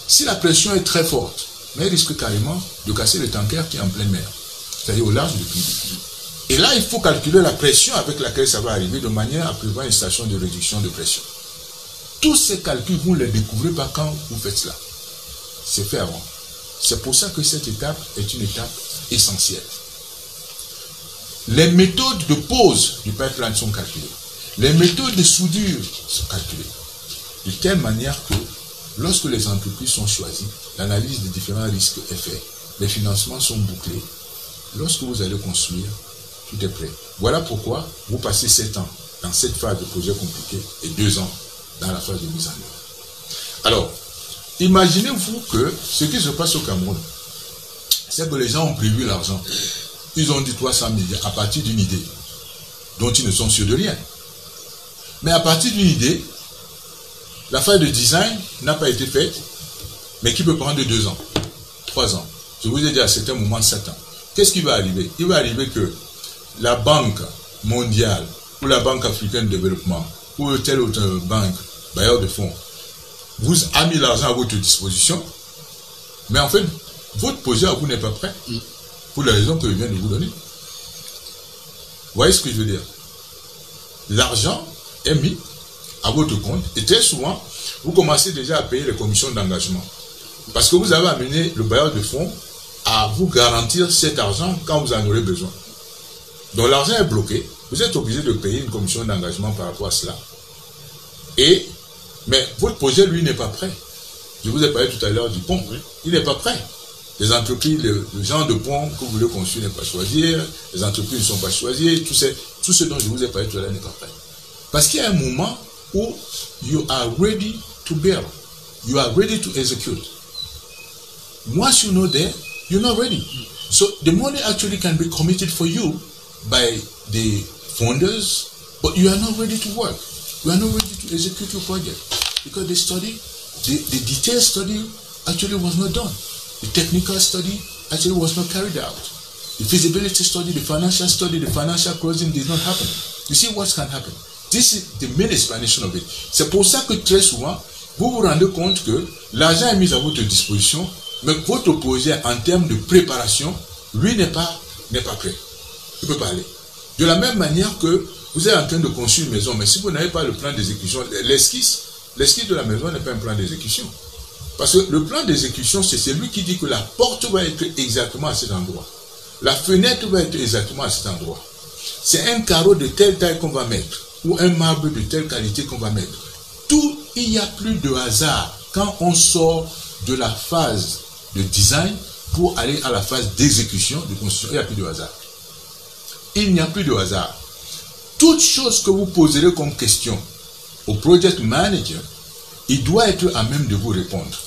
Si la pression est très forte, mais il risque carrément de casser le tanker qui est en pleine mer, c'est-à-dire au large du clinique. Et là, il faut calculer la pression avec laquelle ça va arriver de manière à prévoir une station de réduction de pression. Tous ces calculs, vous ne les découvrez pas quand vous faites cela. C'est fait avant. C'est pour ça que cette étape est une étape essentielle. Les méthodes de pose du pipeline sont calculées. Les méthodes de soudure sont calculées. De telle manière que lorsque les entreprises sont choisies, l'analyse des différents risques est faite. Les financements sont bouclés. Lorsque vous allez construire, tout est prêt. Voilà pourquoi vous passez 7 ans dans cette phase de projet compliqué et 2 ans dans la phase de mise en œuvre. Alors, imaginez-vous que ce qui se passe au Cameroun, c'est que les gens ont prévu l'argent. Ils ont dit 300 milliards à partir d'une idée dont ils ne sont sûrs de rien. Mais à partir d'une idée, la phase de design n'a pas été faite, mais qui peut prendre 2 ans, 3 ans. Je vous ai dit à certains moments 7 ans. Qu'est-ce qui va arriver? Il va arriver que la Banque mondiale ou la Banque africaine de développement ou telle autre banque, bailleur de fonds, vous a mis l'argent à votre disposition, mais en fait, votre projet à vous n'est pas prêt pour les raisons que je viens de vous donner. Vous voyez ce que je veux dire? L'argent est mis à votre compte et très souvent, vous commencez déjà à payer les commissions d'engagement. Parce que vous avez amené le bailleur de fonds à vous garantir cet argent quand vous en aurez besoin. Donc l'argent est bloqué, vous êtes obligé de payer une commission d'engagement par rapport à cela. Mais votre projet, lui, n'est pas prêt. Je vous ai parlé tout à l'heure du pont. Il n'est pas prêt. Les entreprises, le genre de pont que vous voulez construire n'est pas choisi. Les entreprises ne sont pas choisies. Tout ce dont je vous ai parlé tout à l'heure n'est pas prêt. Parce qu'il y a un moment où you are ready to build. You are ready to execute. Once you know that, you're not ready. So the money actually can be committed for you by the funders, but you are not ready to work. You are not ready to execute your project because the detailed study actually was not done. The technical study actually was not carried out. The feasibility study, the financial closing did not happen. You see what can happen? This is the main explanation of it. C'est pour ça que très souvent, vous vous rendez compte que l'argent est mis à votre disposition, mais votre projet en termes de préparation, lui n'est pas prêt. Il ne peut pas aller. De la même manière que vous êtes en train de construire une maison, mais si vous n'avez pas le plan d'exécution, l'esquisse de la maison n'est pas un plan d'exécution. Parce que le plan d'exécution, c'est celui qui dit que la porte va être exactement à cet endroit. La fenêtre va être exactement à cet endroit. C'est un carreau de telle taille qu'on va mettre, ou un marbre de telle qualité qu'on va mettre. Tout, il n'y a plus de hasard. Quand on sort de la phase de design pour aller à la phase d'exécution, de construction, il n'y a plus de hasard. Il n'y a plus de hasard. Toute chose que vous poserez comme question au project manager, il doit être à même de vous répondre.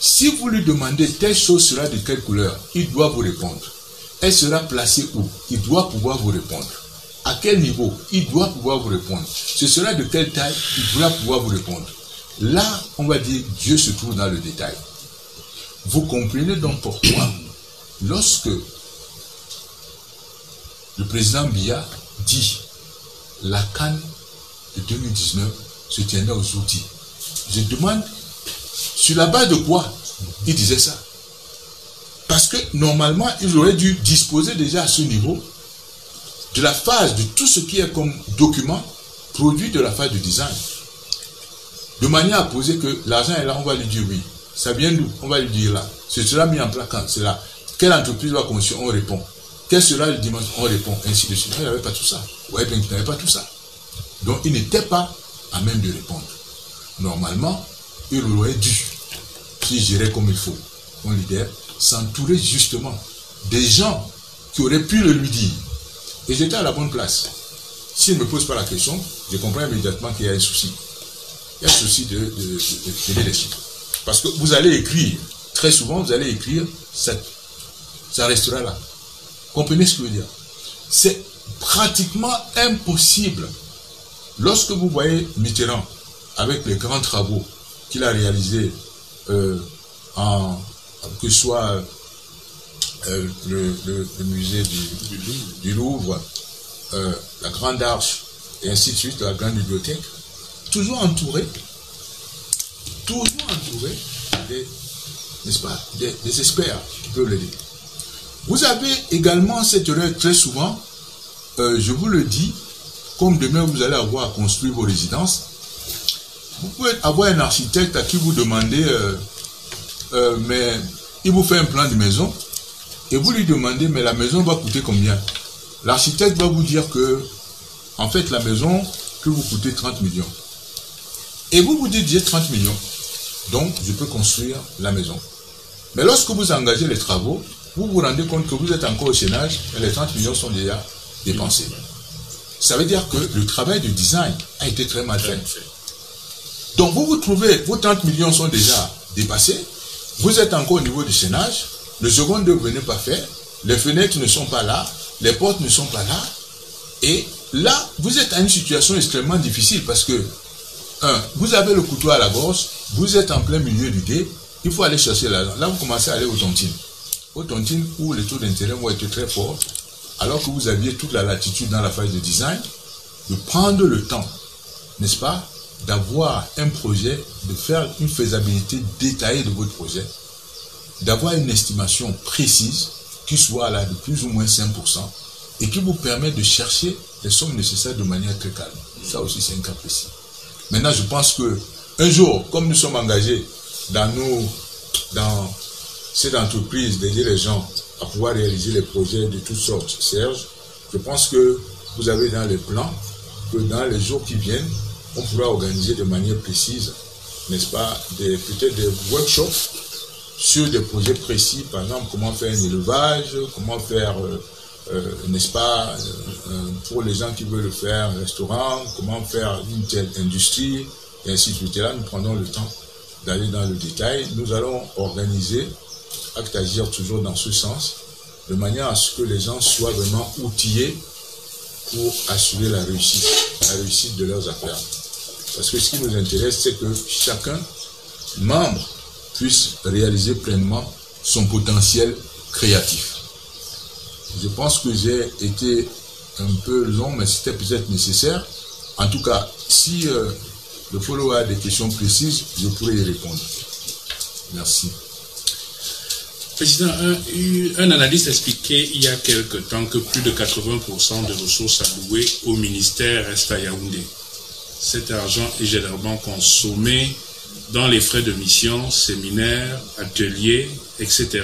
Si vous lui demandez telle chose sera de quelle couleur, il doit vous répondre. Elle sera placée où? Il doit pouvoir vous répondre. À quel niveau? Il doit pouvoir vous répondre. Ce sera de quelle taille? Il doit pouvoir vous répondre. Là, on va dire, Dieu se trouve dans le détail. Vous comprenez donc pourquoi, lorsque le président Biya dit la CAN de 2019 se tiendra aux outils, je demande sur la base de quoi il disait ça. Parce que normalement, il aurait dû disposer déjà à ce niveau de la phase de tout ce qui est comme document produit de la phase de design. De manière à poser que l'argent est là, on va lui dire oui. Ça vient d'où? On va lui dire là. Ce sera mis en place quand c'est là. Quelle entreprise va construire? On répond. Quel sera le dimanche? On répond. Ainsi de suite. Il n'avait pas tout ça. Ouais, bien qu'il n'avait pas tout ça. Donc il n'était pas à même de répondre. Normalement, il aurait dû, s'il gérait comme il faut, mon leader, s'entourer justement des gens qui auraient pu le lui dire. Et j'étais à la bonne place. S'il ne me pose pas la question, je comprends immédiatement qu'il y a un souci. Il y a un souci de leadership. Parce que vous allez écrire, très souvent vous allez écrire, ça restera là. Comprenez ce que je veux dire? C'est pratiquement impossible. Lorsque vous voyez Mitterrand, avec les grands travaux qu'il a réalisés, que ce soit le musée du Louvre, la Grande Arche, et ainsi de suite, la Grande Bibliothèque, toujours entouré n'est-ce pas, des experts qui peuvent l'aider. Vous avez également cette erreur très souvent, je vous le dis, comme demain vous allez avoir à construire vos résidences, vous pouvez avoir un architecte à qui vous demandez, mais il vous fait un plan de maison, et vous lui demandez, mais la maison va coûter combien? L'architecte va vous dire que, en fait, la maison peut vous coûter 30 millions. Et vous vous dites, j'ai 30 millions, donc je peux construire la maison. Mais lorsque vous engagez les travaux, vous vous rendez compte que vous êtes encore au chaînage et les 30 millions sont déjà dépensés. Ça veut dire que le travail de design a été très mal fait. Donc vous vous trouvez, vos 30 millions sont déjà dépassés, vous êtes encore au niveau du chaînage, le second degré n'est pas fait, les fenêtres ne sont pas là, les portes ne sont pas là, et là, vous êtes à une situation extrêmement difficile parce que, vous avez le couteau à la gorge, vous êtes en plein milieu du dé, il faut aller chercher l'argent. Là, vous commencez à aller aux tontines. Aux tontines où les taux d'intérêt vont être très forts, alors que vous aviez toute la latitude dans la phase de design, de prendre le temps, n'est-ce pas, d'avoir un projet, de faire une faisabilité détaillée de votre projet, d'avoir une estimation précise, qui soit là de plus ou moins 5%, et qui vous permet de chercher les sommes nécessaires de manière très calme. Ça aussi, c'est un cas précis. Maintenant, je pense que un jour, comme nous sommes engagés dans cette entreprise d'aider les gens à pouvoir réaliser les projets de toutes sortes, Serge, je pense que vous avez dans les plans que dans les jours qui viennent, on pourra organiser de manière précise, n'est-ce pas, peut-être des workshops sur des projets précis, par exemple, comment faire un élevage, comment faire, n'est-ce pas, pour les gens qui veulent faire un restaurant, comment faire une telle industrie, et ainsi de suite. Et là, nous prendrons le temps d'aller dans le détail. Nous allons organiser, Acte Agir toujours dans ce sens, de manière à ce que les gens soient vraiment outillés pour assurer la réussite de leurs affaires. Parce que ce qui nous intéresse, c'est que chacun membre puisse réaliser pleinement son potentiel créatif. Je pense que j'ai été un peu long, mais c'était peut-être nécessaire. En tout cas, si le follow a des questions précises, je pourrais y répondre. Merci. Président, un analyste expliquait il y a quelque temps que plus de 80% des ressources allouées au ministère restent à Yaoundé. Cet argent est généralement consommé dans les frais de mission, séminaires, ateliers, etc.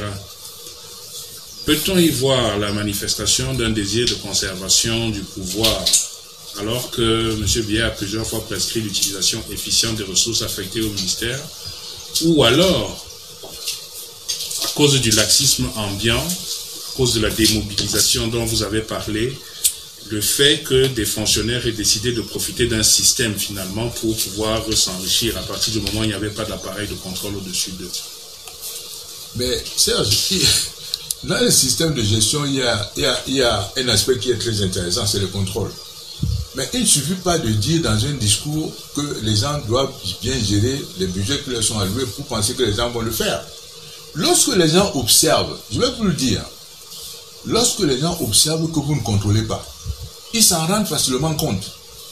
Peut-on y voir la manifestation d'un désir de conservation du pouvoir, alors que M. Biya a plusieurs fois prescrit l'utilisation efficiente des ressources affectées au ministère, ou alors, à cause du laxisme ambiant, à cause de la démobilisation dont vous avez parlé, le fait que des fonctionnaires aient décidé de profiter d'un système finalement pour pouvoir s'enrichir à partir du moment où il n'y avait pas d'appareil de contrôle au-dessus d'eux. Mais Serge, dans le système de gestion, il y a un aspect qui est très intéressant, c'est le contrôle. Mais il ne suffit pas de dire dans un discours que les gens doivent bien gérer les budgets qui leur sont alloués pour penser que les gens vont le faire. Lorsque les gens observent, je vais vous le dire, lorsque les gens observent que vous ne contrôlez pas, ils s'en rendent facilement compte.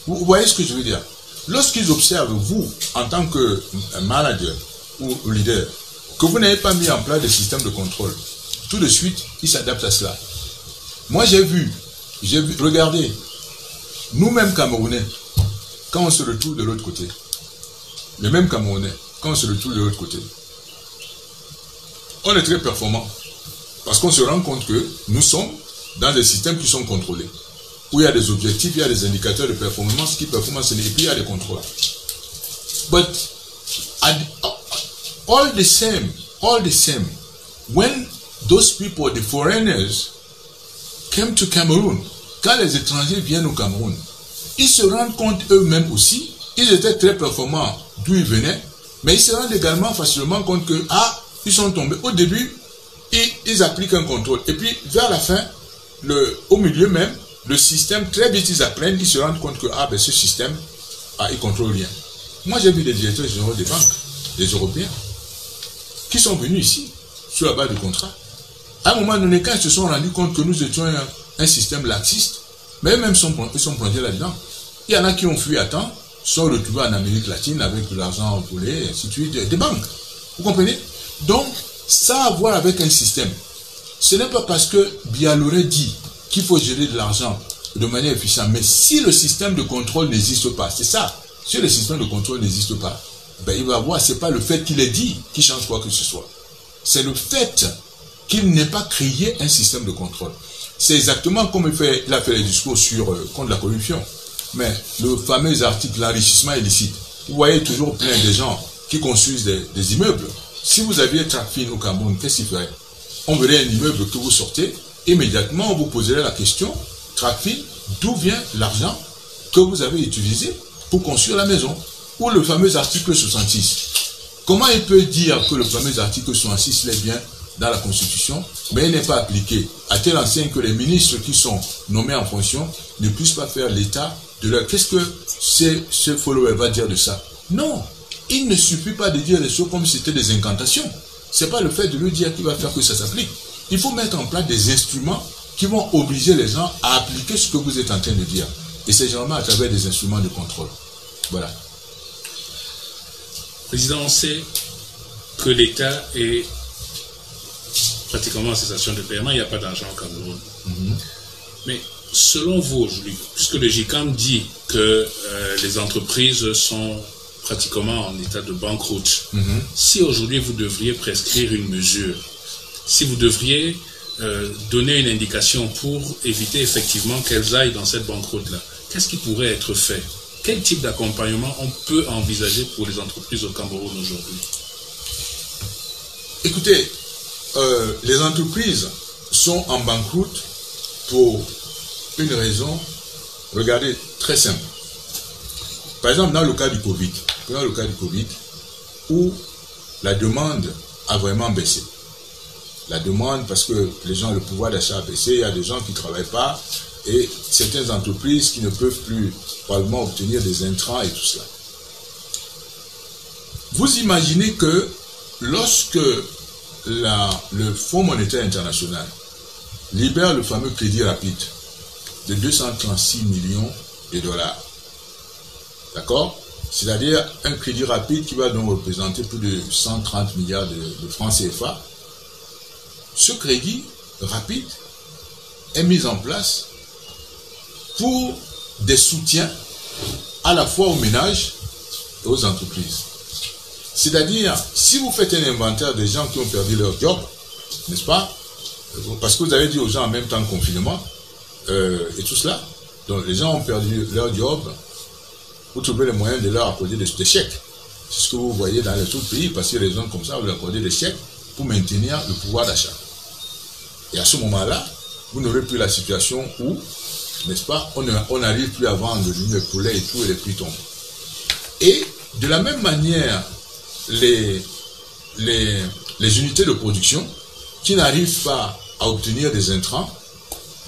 Vous voyez ce que je veux dire? Lorsqu'ils observent, vous, en tant que manager ou leader, que vous n'avez pas mis en place de système de contrôle, tout de suite, ils s'adaptent à cela. Moi, j'ai vu, regardez, nous-mêmes Camerounais, quand on se retrouve de l'autre côté, les mêmes Camerounais, quand on se retrouve de l'autre côté, on est très performants. Parce qu'on se rend compte que nous sommes dans des systèmes qui sont contrôlés, où il y a des objectifs, il y a des indicateurs de performance, et puis il y a des contrôles. But all the same, when those people, the foreigners, came to Cameroon, quand les étrangers viennent au Cameroun, ils se rendent compte eux-mêmes aussi, ils étaient très performants d'où ils venaient, mais ils se rendent également facilement compte que, ils sont tombés. Au début, ils appliquent un contrôle. Et puis, vers la fin, au milieu même, le système, très vite, ils apprennent, ils se rendent compte que, ce système, il ne contrôle rien. Moi, j'ai vu des directeurs généraux des banques, des Européens, qui sont venus ici, sur la base de contrat. À un moment donné, quand ils se sont rendus compte que nous étions un système laxiste, mais eux-mêmes ils sont plongés là-dedans. Il y en a qui ont fui à temps, sont retrouvés en Amérique latine avec de l'argent volé, et ainsi de suite, des banques. Vous comprenez? Donc, ça a à voir avec un système. Ce n'est pas parce que Bialoré dit qu'il faut gérer de l'argent de manière efficiente, mais si le système de contrôle n'existe pas, c'est ça. Si le système de contrôle n'existe pas, il va voir, c'est pas le fait qu'il ait dit qui change quoi que ce soit. C'est le fait qu'il n'ait pas créé un système de contrôle. C'est exactement comme il a fait les discours contre la corruption. Mais le fameux article l'enrichissement illicite, vous voyez toujours plein de gens qui construisent des immeubles. Si vous aviez Tracfin au Cameroun, qu'est-ce qu'il ferait? On verrait un immeuble que vous sortez, immédiatement on vous poserait la question, Tracfin, d'où vient l'argent que vous avez utilisé pour construire la maison? Ou le fameux article 66. Comment il peut dire que le fameux article 66 est bien dans la Constitution, mais il n'est pas appliqué à tel enseigne que les ministres qui sont nommés en fonction ne puissent pas faire l'état de leur... Qu'est-ce que ce follower va dire de ça? Non, il ne suffit pas de dire les choses comme si c'était des incantations. Ce n'est pas le fait de lui dire qu'il va faire que ça s'applique. Il faut mettre en place des instruments qui vont obliger les gens à appliquer ce que vous êtes en train de dire. Et c'est généralement à travers des instruments de contrôle. Voilà. Président, on sait que l'État est pratiquement en cessation de paiement, il n'y a pas d'argent au Cameroun. Mais selon vous aujourd'hui, puisque le GICAM dit que les entreprises sont pratiquement en état de banqueroute, si aujourd'hui vous devriez prescrire une mesure, si vous devriez donner une indication pour éviter effectivement qu'elles aillent dans cette banqueroute-là, qu'est-ce qui pourrait être fait? Quel type d'accompagnement on peut envisager pour les entreprises au Cameroun aujourd'hui? Écoutez, les entreprises sont en banqueroute pour une raison, regardez, très simple. Par exemple, dans le cas du Covid, où la demande a vraiment baissé. La demande, parce que les gens, le pouvoir d'achat a baissé, il y a des gens qui ne travaillent pas, et certaines entreprises qui ne peuvent plus probablement obtenir des intrants et tout cela. Vous imaginez que lorsque le Fonds monétaire international libère le fameux crédit rapide de 236 millions de dollars, d'accord? C'est-à-dire un crédit rapide qui va donc représenter plus de 130 milliards de francs CFA. Ce crédit rapide est mis en place pour des soutiens à la fois aux ménages et aux entreprises. C'est-à-dire, si vous faites un inventaire des gens qui ont perdu leur job, n'est-ce pas? Parce que vous avez dit aux gens en même temps confinement et tout cela. Donc les gens ont perdu leur job. Vous trouvez les moyens de leur accorder des chèques. C'est ce que vous voyez dans les autres pays, parce que les gens comme ça, vous leur accordez des chèques pour maintenir le pouvoir d'achat. Et à ce moment-là, vous n'aurez plus la situation où, n'est-ce pas, on n'arrive plus à vendre le poulet et tout, et les prix tombent. Et de la même manière, les unités de production qui n'arrivent pas à obtenir des intrants,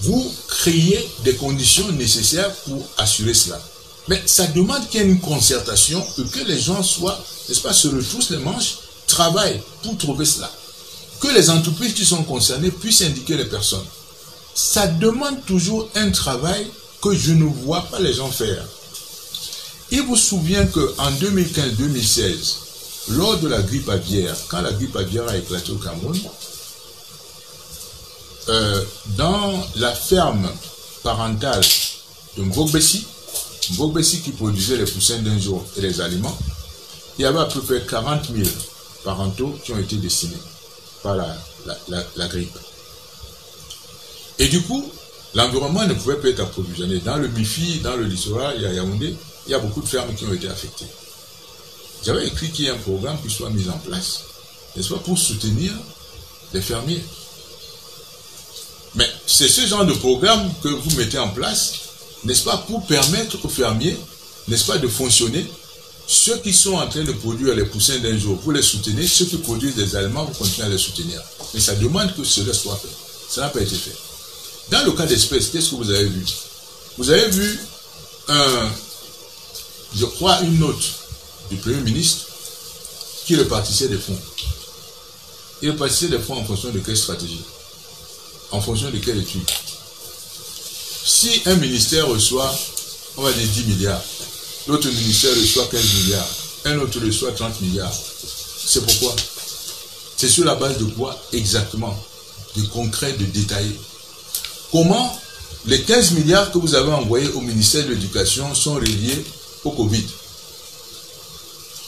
vous créez des conditions nécessaires pour assurer cela. Mais ça demande qu'il y ait une concertation et que les gens soient, n'est-ce pas, se retroussent les manches, travaillent pour trouver cela. Que les entreprises qui sont concernées puissent indiquer les personnes. Ça demande toujours un travail que je ne vois pas les gens faire. Il vous souvient qu'en 2015-2016, lors de la grippe aviaire, quand la grippe aviaire a éclaté au Cameroun, dans la ferme parentale de Mbogbessi qui produisait les poussins d'un jour et les aliments, il y avait à peu près 40 000 parentaux qui ont été décimés par la grippe. Et du coup, l'environnement ne pouvait pas être approvisionné. Dans le Mifi, dans le littoral, il y a Yaoundé, il y a beaucoup de fermes qui ont été affectées. J'avais écrit qu'il y ait un programme qui soit mis en place, n'est-ce pas, pour soutenir les fermiers. Mais c'est ce genre de programme que vous mettez en place, n'est-ce pas, pour permettre aux fermiers, n'est-ce pas, de fonctionner. Ceux qui sont en train de produire les poussins d'un jour, vous les soutenez. Ceux qui produisent des aliments, vous continuez à les soutenir. Mais ça demande que cela soit fait. Ça n'a pas été fait. Dans le cas d'espèce, qu'est-ce que vous avez vu? Vous avez vu, je crois, une note du Premier ministre qui répartissait des fonds. Il répartissait des fonds en fonction de quelle stratégie? En fonction de quelle étude? Si un ministère reçoit, on va dire 10 milliards, l'autre ministère reçoit 15 milliards, un autre reçoit 30 milliards, c'est pourquoi? C'est sur la base de quoi exactement? De concret, de détaillé. Comment les 15 milliards que vous avez envoyés au ministère de l'Éducation sont reliés au Covid?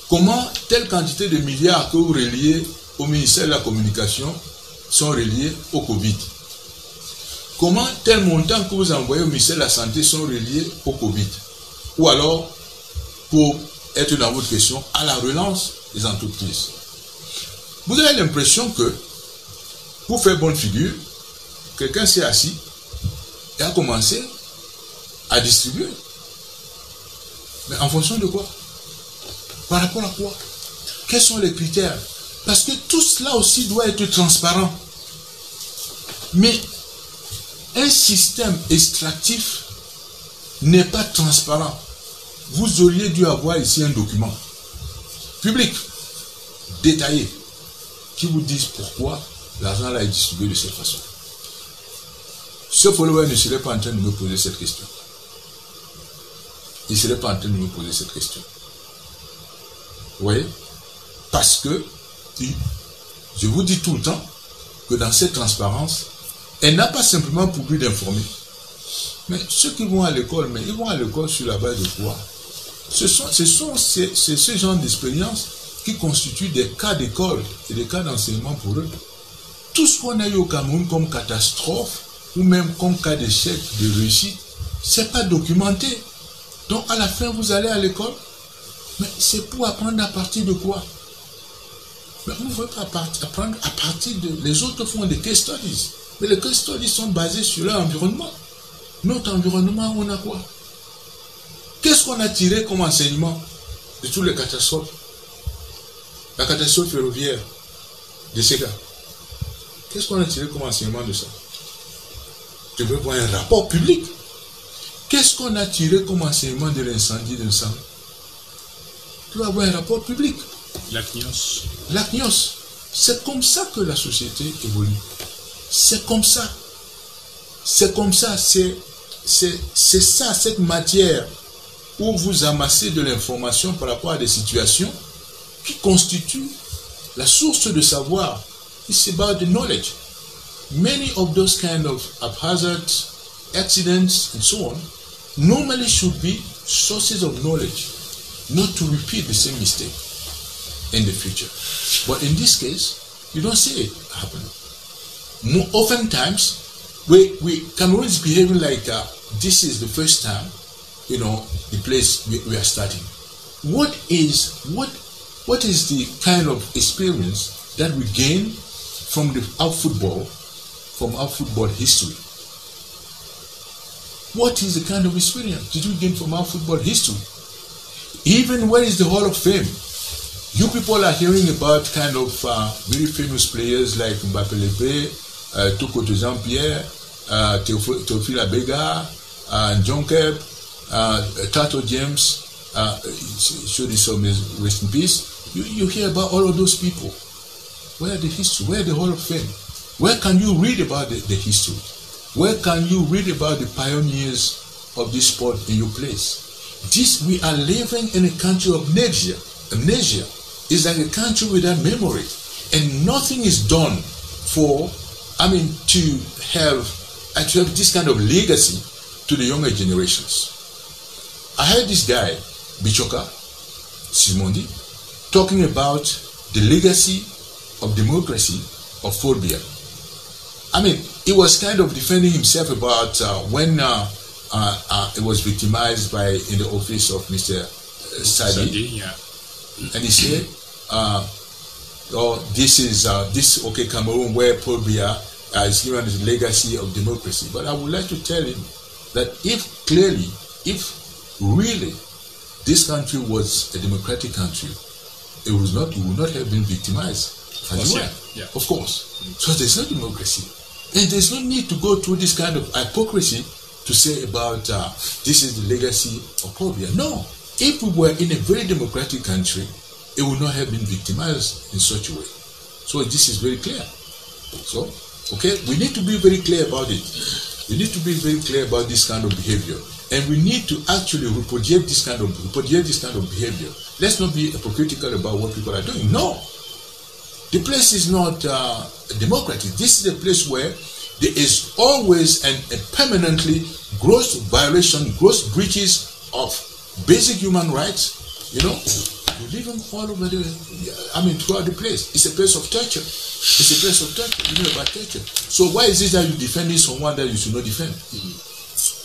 Comment telle quantité de milliards que vous reliez au ministère de la Communication sont reliés au Covid? Comment tel montant que vous envoyez au ministère de la Santé sont reliés au Covid? Ou alors, pour être dans votre question, à la relance des entreprises. Vous avez l'impression que, pour faire bonne figure, quelqu'un s'est assis et a commencé à distribuer. Mais en fonction de quoi? Par rapport à quoi? Quels sont les critères? Parce que tout cela aussi doit être transparent. Mais un système extractif n'est pas transparent. Vous auriez dû avoir ici un document public, détaillé, qui vous dise pourquoi l'argent là est distribué de cette façon. Ce follower ne serait pas en train de me poser cette question. Il ne serait pas en train de me poser cette question. Vous voyez? Parce que, je vous dis tout le temps, que dans cette transparence, elle n'a pas simplement pour but d'informer. Mais ceux qui vont à l'école, mais ils vont à l'école sur la base de quoi? C'est ce genre d'expérience qui constitue des cas d'école et des cas d'enseignement pour eux. Tout ce qu'on a eu au Cameroun comme catastrophe, ou même comme cas d'échec, de réussite, c'est pas documenté. Donc à la fin, vous allez à l'école, mais c'est pour apprendre à partir de quoi? Mais vous ne pouvez pas apprendre à partir de... Les autres font des case studies. Mais les case studies sont basés sur leur environnement. Notre environnement, on a quoi? Qu'est-ce qu'on a tiré comme enseignement de toutes les catastrophes? La catastrophe ferroviaire de Sega. Qu'est-ce qu'on a tiré comme enseignement de ça? Je veux voir un rapport public. Qu'est-ce qu'on a tiré comme enseignement de l'incendie d'un centre? Tu dois avoir un rapport public. L'ACNIOS. L'ACNIOS. C'est comme ça que la société évolue. C'est comme ça. C'est comme ça. C'est ça, cette matière où vous amassez de l'information par rapport à des situations qui constituent la source de savoir. It's about the knowledge. Many of those kind of haphazard accidents and so on normally should be sources of knowledge, not to repeat the same mistake in the future. But in this case, you don't see it happening. oftentimes, Cameroon is behaving like this is the first time, you know, the place we are starting. What is the kind of experience that we gain from our football history? What is the kind of experience did we gain from our football history? Even where is the Hall of Fame? You people are hearing about kind of very famous players like Mbappé Lepe, Toko Jean-Pierre, Théophile Abega, John Keb, Tato James, should rest in peace. You hear about all of those people. Where are the history? Where are the Hall of Fame? Where can you read about the history? Where can you read about the pioneers of this sport in your place? We are living in a country of amnesia. Amnesia is like a country without memory, and nothing is done to have this kind of legacy to the younger generations. I heard this guy, Bichoka Simondi, talking about the legacy of democracy of Fulbia. He was kind of defending himself about when it was victimized in the office of Mr. Sadi. Yeah. And he said, this Cameroon where Paul Biya is given the legacy of democracy. But I would like to tell him that if really this country was a democratic country, it would not have been victimized as well. Yeah. Of course. So there's no democracy. And there's no need to go through this kind of hypocrisy to say about this is the legacy of Paul Biya. No. If we were in a very democratic country, it would not have been victimized in such a way. So this is very clear. So, we need to be very clear about it. We need to be very clear about this kind of behavior. And we need to actually repudiate this kind of behavior. Let's not be hypocritical about what people are doing. No. The place is not democratic. This is a place where there is always and permanently gross violation, gross breaches of basic human rights. You know, you live all over throughout the place. It's a place of torture. It's a place of torture. You know about torture. So why is it that you're defending someone that you should not defend?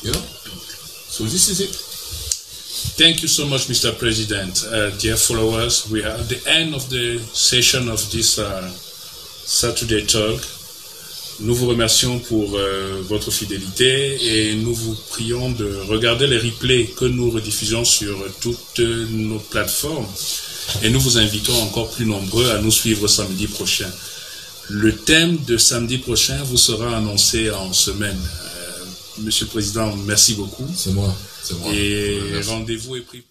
You know? So this is it. Thank you so much, Mr. President. Dear followers, we are at the end of the session of this Saturday Talk. Nous vous remercions pour votre fidélité et nous vous prions de regarder les replays que nous rediffusons sur toutes nos plateformes et nous vous invitons encore plus nombreux à nous suivre samedi prochain. Le thème de samedi prochain vous sera annoncé en semaine. Monsieur le Président, merci beaucoup. C'est moi. Et rendez-vous est pris.